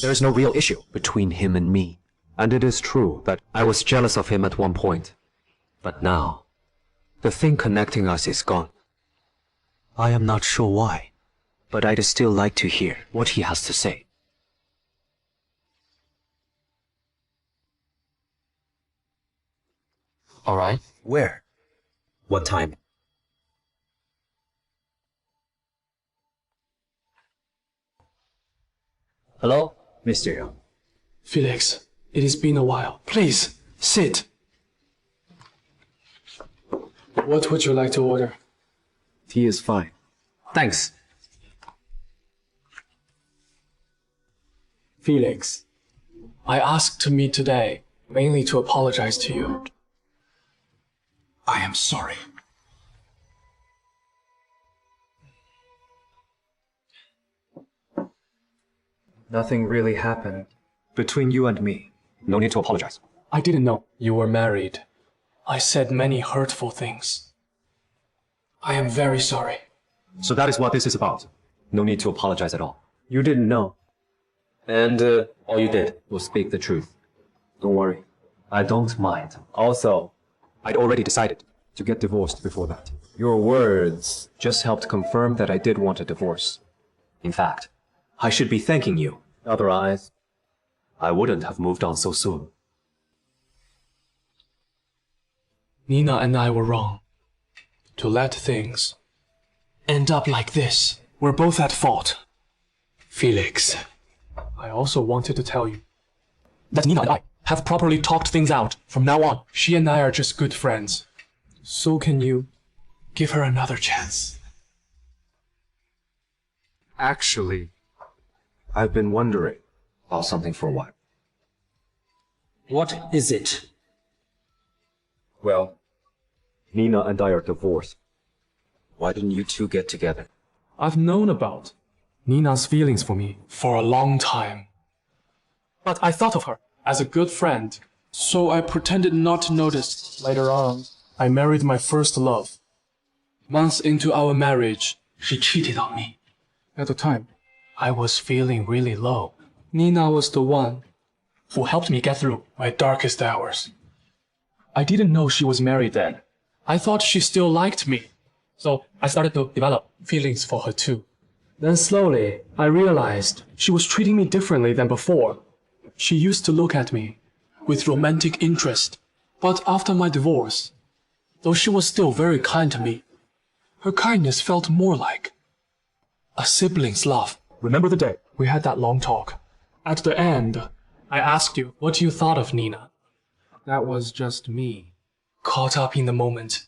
There is no real issue between him and me. And it is true that I was jealous of him at one point. But now, the thing connecting us is gone. I am not sure why, but I'd still like to hear what he has to say. All right. Where? What time? Hello, Mr. Young. Felix, it has been a while. Please, sit. What would you like to order? Tea is fine. Thanks. Felix, I asked to meet today mainly to apologize to you. I am sorry. Nothing really happened between you and me. No need to apologize. I didn't know you were married. I said many hurtful things. I am very sorry. So that is what this is about. No need to apologize at all. You didn't know. And all you did was speak the truth. Don't worry. I don't mind. Also, I'd already decided to get divorced before that. Your words just helped confirm that I did want a divorce. In fact, I should be thanking you. Otherwise, I wouldn't have moved on so soon. Nina and I were wrong. To let things end up like this. We're both at fault. Felix, I also wanted to tell you that Nina and I have properly talked things out. From now on, she and I are just good friends. So can you give her another chance? Actually, I've been wondering about something for a while. What is it? Well, Nina and I are divorced. Why didn't you two get together? I've known about Nina's feelings for me for a long time. But I thought of her as a good friend, so I pretended not to notice. Later on, I married my first love. Months into our marriage, she cheated on me. At the time, I was feeling really low. Nina was the one who helped me get through my darkest hours. I didn't know she was married then. I thought she still liked me. So I started to develop feelings for her too. Then slowly, I realized she was treating me differently than before. She used to look at me with romantic interest. But after my divorce, though she was still very kind to me, her kindness felt more like a sibling's love. Remember the day we had that long talk? At the end, I asked you what you thought of Nina. That was just me, caught up in the moment.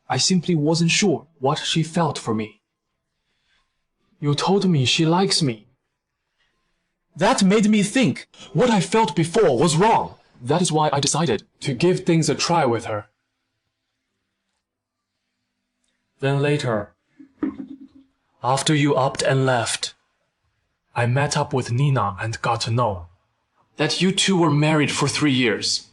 I simply wasn't sure what she felt for me. You told me she likes me. That made me think what I felt before was wrong. That is why I decided to give things a try with her. Then later, after you upped and left, I met up with Nina and got to know that you two were married for 3 years.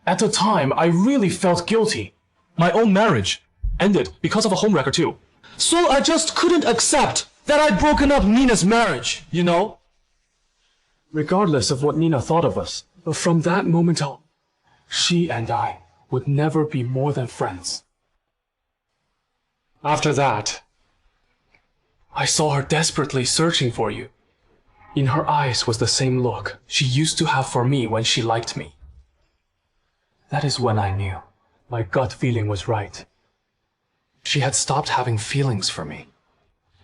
At the time, I really felt guilty. My own marriage ended because of a homewrecker too. So I just couldn't accept that I'd broken up Nina's marriage, you know? Regardless of what Nina thought of us, but from that moment on, she and I would never be more than friends. After that, I saw her desperately searching for you. In her eyes was the same look she used to have for me when she liked me. That is when I knew my gut feeling was right. She had stopped having feelings for me.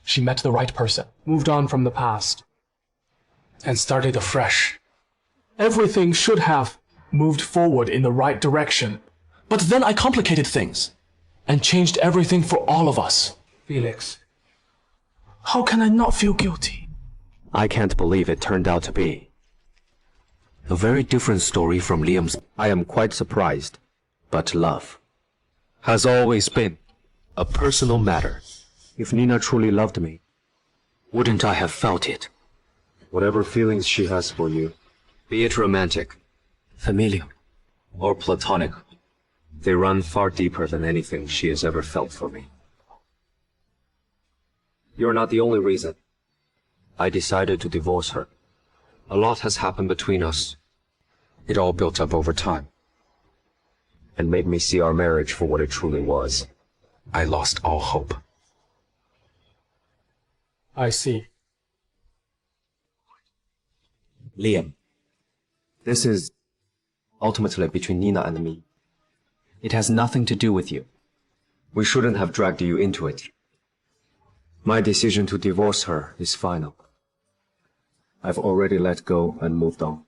She met the right person, moved on from the past, and started afresh. Everything should have moved forward in the right direction. But then I complicated things and changed everything for all of us. Felix, how can I not feel guilty? I can't believe it turned out to be a very different story from Liam's. I am quite surprised, but love has always been a personal matter. If Nina truly loved me, wouldn't I have felt it? Whatever feelings she has for you, Be it romantic, familial, or platonic, they run far deeper than anything she has ever felt for me. You're not the only reason I decided to divorce her. A lot has happened between us. It all built up over time and made me see our marriage for what it truly was. I lost all hope. I see. Liam, this is ultimately between Nina and me. It has nothing to do with you. We shouldn't have dragged you into it. My decision to divorce her is final. I've already let go and moved on.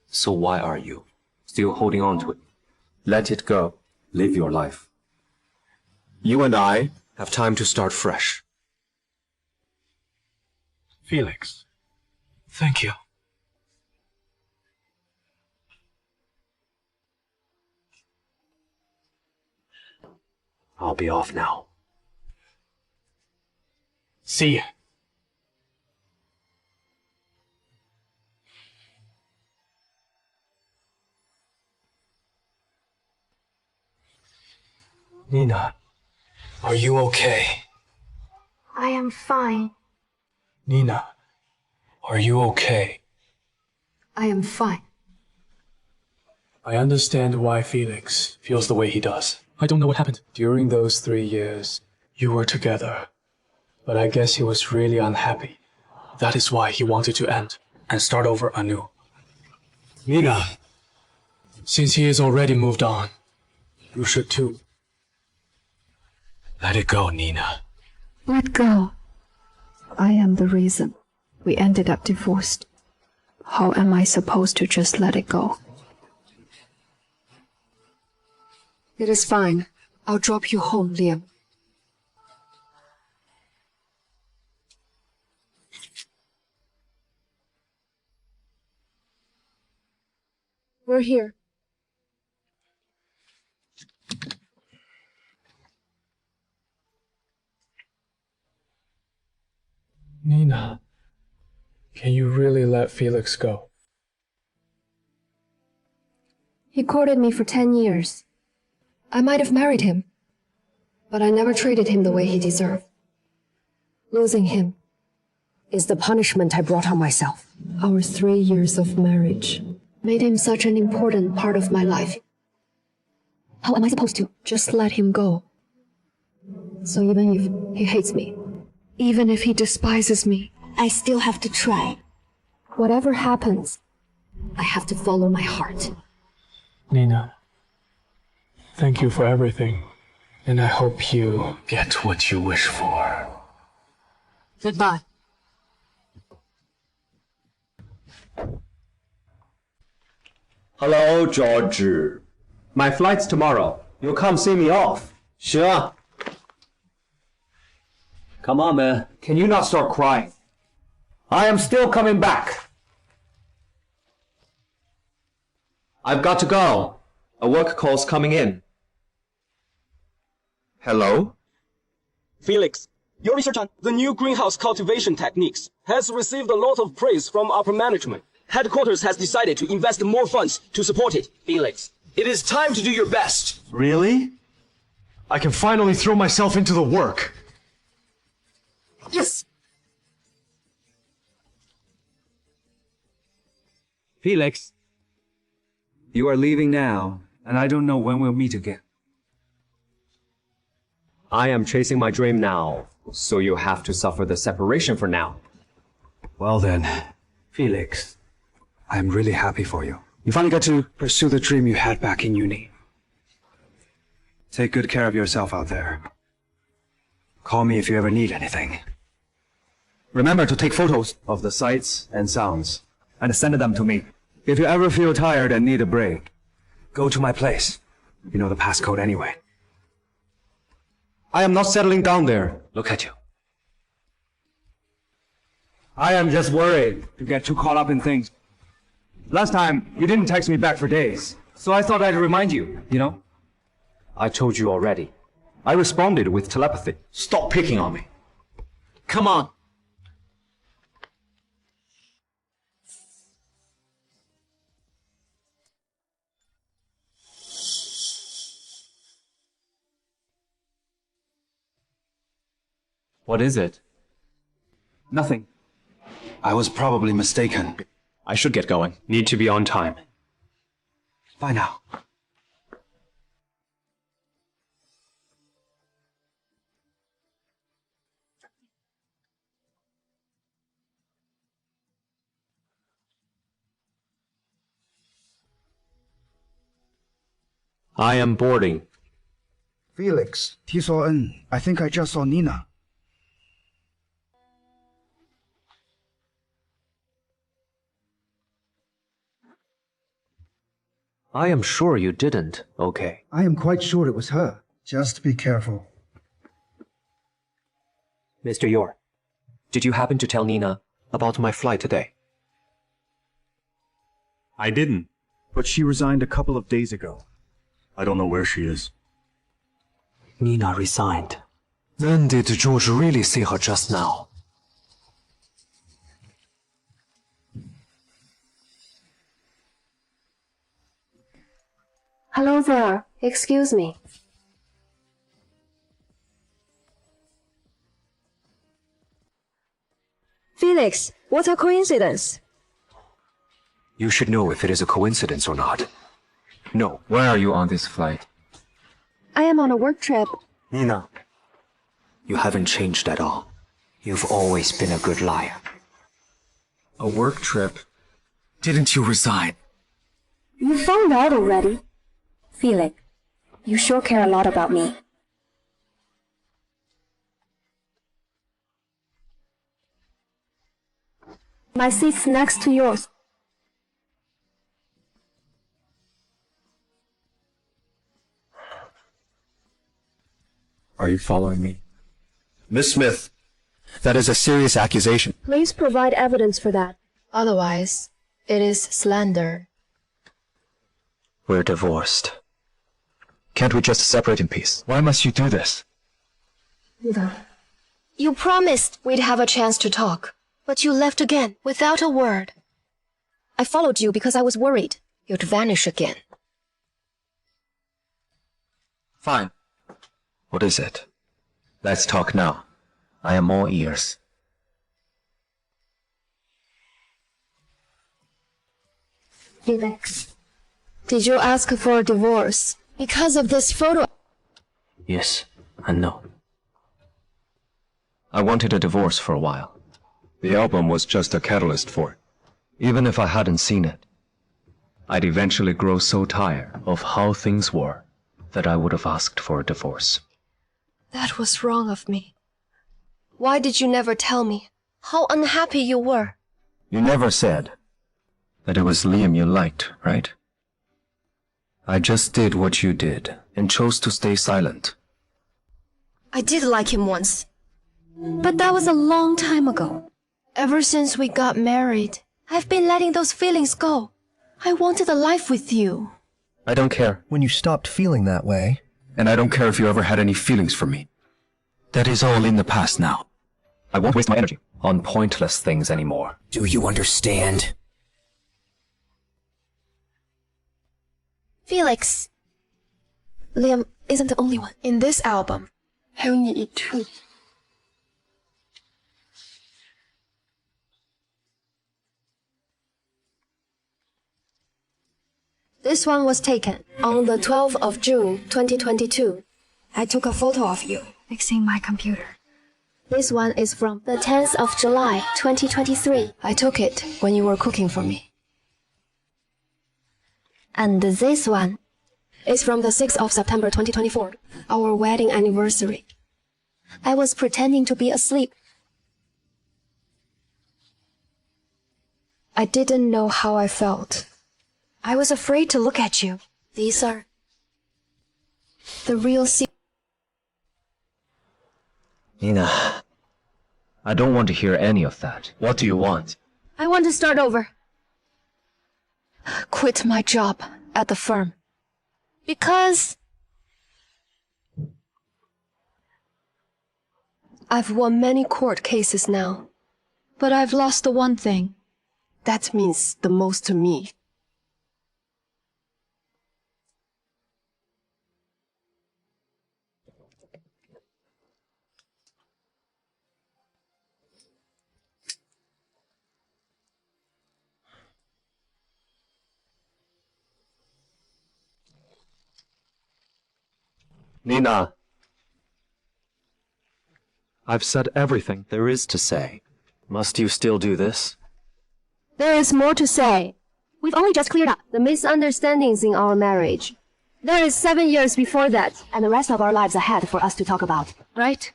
So why are you still holding on to it? Let it go. Live your life. You and I have time to start fresh. Felix, thank you. I'll be off now. See ya. Nina, are you okay? I am fine. Nina, are you okay? I am fine. I understand why Felix feels the way he does. I don't know what happened. During those 3 years, you were together. But I guess he was really unhappy. That is why he wanted to end and start over anew. Nina, since he has already moved on, you should too. Let it go, Nina. Let go. I am the reason we ended up divorced. How am I supposed to just let it go? It is fine. I'll drop you home, Liam. We're here. Nina, can you really let Felix go? He courted me for 10 years. I might have married him, but I never treated him the way he deserved. Losing him is the punishment I brought on myself. Our 3 years of marriage made him such an important part of my life. How am I supposed to just let him go? So even if he hates me, even if he despises me, I still have to try. Whatever happens, I have to follow my heart. Nina, thank you for everything, and I hope you get what you wish for. Goodbye. Hello, George. My flight's tomorrow. You'll come see me off. Sure. Come on, man. Can you not start crying? I am still coming back. I've got to go. A work call's coming in. Hello? Felix, your research on the new greenhouse cultivation techniques has received a lot of praise from upper management. Headquarters has decided to invest more funds to support it. Felix, it is time to do your best. Really? I can finally throw myself into the work. Yes! Felix, you are leaving now, and I don't know when we'll meet again. I am chasing my dream now, so you have to suffer the separation for now. Well then, Felix, I am really happy for you. You finally got to pursue the dream you had back in uni. Take good care of yourself out there. Call me if you ever need anything. Remember to take photos of the sights and sounds, and send them to me. If you ever feel tired and need a break, go to my place. You know the passcode anyway. I am not settling down there. Look at you. I am just worried to get too caught up in things. Last time, you didn't text me back for days, so I thought I'd remind you, you know? I told you already. I responded with telepathy. Stop picking on me. Come on. What is it? Nothing. I was probably mistaken. I should get going. Need to be on time. Bye now. I am boarding. Felix, T-S-O-N. I think I just saw Nina. I am sure you didn't, okay? I am quite sure it was her. Just be careful. Mr. Yor, did you happen to tell Nina about my flight today? I didn't, but she resigned a couple of days ago. I don't know where she is. Nina resigned. Then did George really see her just now? Hello there. Excuse me. Felix, what a coincidence. You should know if it is a coincidence or not. No. Where are you on this flight? I am on a work trip. Nina, you haven't changed at all. You've always been a good liar. A work trip? Didn't you resign? You found out already. Felix, you sure care a lot about me. My seat's next to yours. Are you following me? Miss Smith, that is a serious accusation. Please provide evidence for that. Otherwise, it is slander. We're divorced. Can't we just separate in peace? Why must you do this? You promised we'd have a chance to talk, but you left again without a word. I followed you because I was worried you'd vanish again. Fine. What is it? Let's talk now. I am all ears. Felix, did you ask for a divorce because of this photo? Yes and no. I wanted a divorce for a while. The album was just a catalyst for it. Even if I hadn't seen it, I'd eventually grow so tired of how things were that I would have asked for a divorce. That was wrong of me. Why did you never tell me how unhappy you were? You never said that it was Liam you liked, right? I just did what you did and chose to stay silent. I did like him once, but that was a long time ago. Ever since we got married, I've been letting those feelings go. I wanted a life with you. I don't care. When you stopped feeling that way. And I don't care if you ever had any feelings for me. That is all in the past now. I won't waste my energy on pointless things anymore. Do you understand? Felix, Liam isn't the only one in this album. 还有你 too. This one was taken on the 12th of June, 2022. I took a photo of you fixing my computer. This one is from the 10th of July, 2023. I took it when you were cooking for me. And this one is from the 6th of September, 2024, our wedding anniversary. I was pretending to be asleep. I didn't know how I felt. I was afraid to look at you. These are the real secrets. Nina, I don't want to hear any of that. What do you want? I want to start over. Quit my job at the firm. Because I've won many court cases now. But I've lost the one thing that means the most to me. Nina, I've said everything there is to say. Must you still do this? There is more to say. We've only just cleared up the misunderstandings in our marriage. There is 7 years before that, and the rest of our lives ahead for us to talk about, right?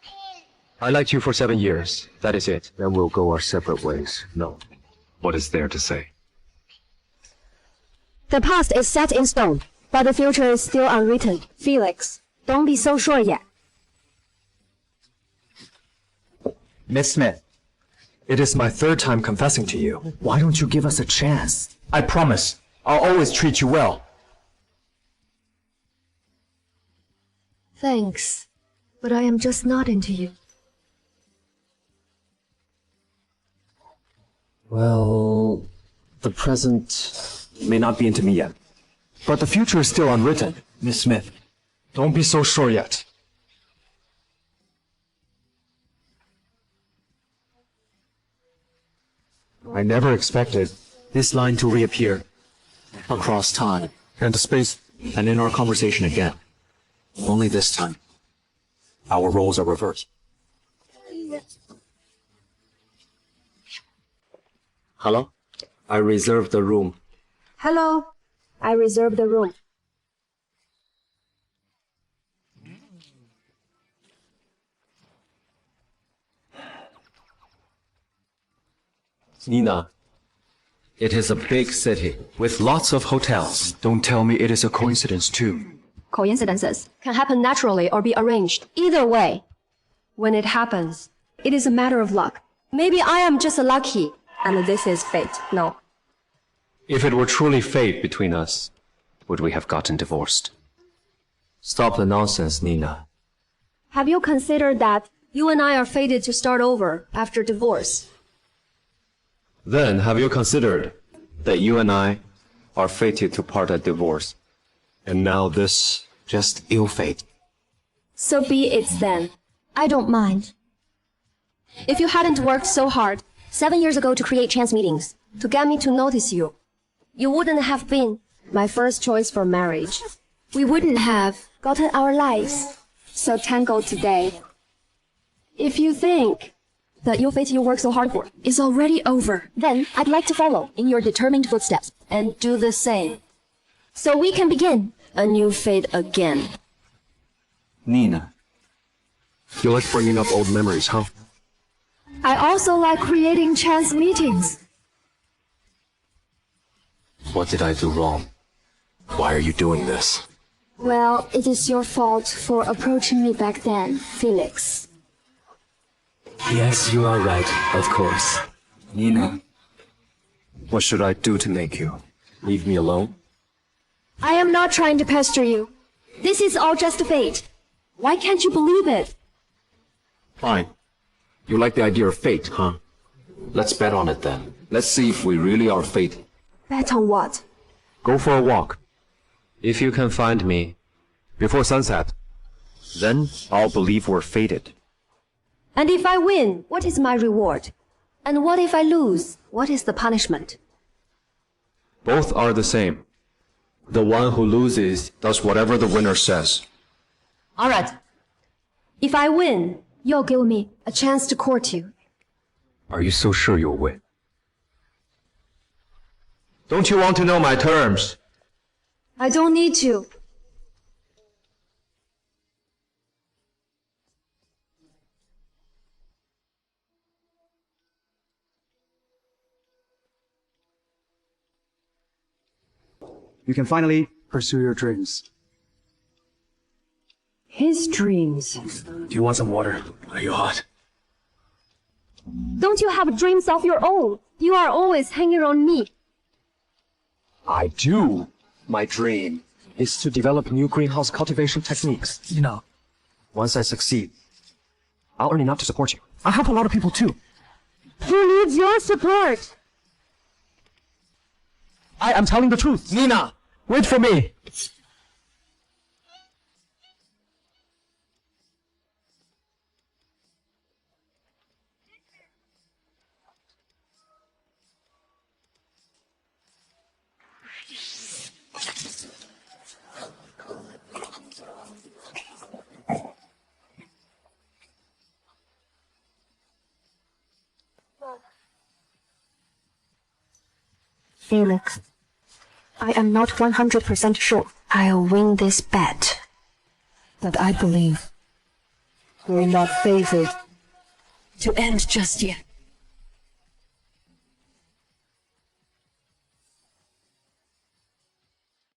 I liked you for 7 years. That is it. Then we'll go our separate ways. No. What is there to say? The past is set in stone, but the future is still unwritten. Felix, don't be so sure yet. Miss Smith, it is my 3rd time confessing to you. Why don't you give us a chance? I promise, I'll always treat you well. Thanks, but I am just not into you. Well, the present may not be into me yet. But the future is still unwritten. Miss Smith, don't be so sure yet. I never expected this line to reappear across time and space. And in our conversation again. Only this time, our roles are reversed. Hello? I reserved the room. Hello. I reserved the room. Nina, it is a big city with lots of hotels. Don't tell me it is a coincidence too. Coincidences can happen naturally or be arranged. Either way, when it happens, it is a matter of luck. Maybe I am just lucky, and this is fate. No. If it were truly fate between us, would we have gotten divorced? Stop the nonsense, Nina. Have you considered that you and I are fated to start over after divorce? Then have you considered that you and I are fated to part at divorce? And now this just ill fate. So be it then. I don't mind. If you hadn't worked so hard 7 years ago to create chance meetings, to get me to notice you, you wouldn't have been my first choice for marriage. We wouldn't have gotten our lives so tangled today. If you think that your fate you work so hard for is already over, then I'd like to follow in your determined footsteps and do the same. So we can begin a new fate again. Nina, you like bringing up old memories, huh? I also like creating chance meetings. What did I do wrong? Why are you doing this? Well, it is your fault for approaching me back then, Felix. Yes, you are right, of course. Nina, what should I do to make you leave me alone? I am not trying to pester you. This is all just fate. Why can't you believe it? Fine. You like the idea of fate, huh? Let's bet on it then. Let's see if we really are fated. Bet on what? Go for a walk. If you can find me before sunset, then I'll believe we're fated. And if I win, what is my reward? And what if I lose? What is the punishment? Both are the same. The one who loses does whatever the winner says. All right. If I win, you'll give me a chance to court you. Are you so sure you'll win? Don't you want to know my terms? I don't need to. You can finally pursue your dreams. His dreams. Do you want some water? Are you hot? Don't you have dreams of your own? You are always hanging on me. I do. My dream is to develop new greenhouse cultivation techniques. You know, once I succeed, I'll earn enough to support you. I help a lot of people too. Who needs your support? I am telling the truth. Nina, wait for me. Felix, I am not 100% sure I'll win this bet. But I believe we're not favored to end just yet.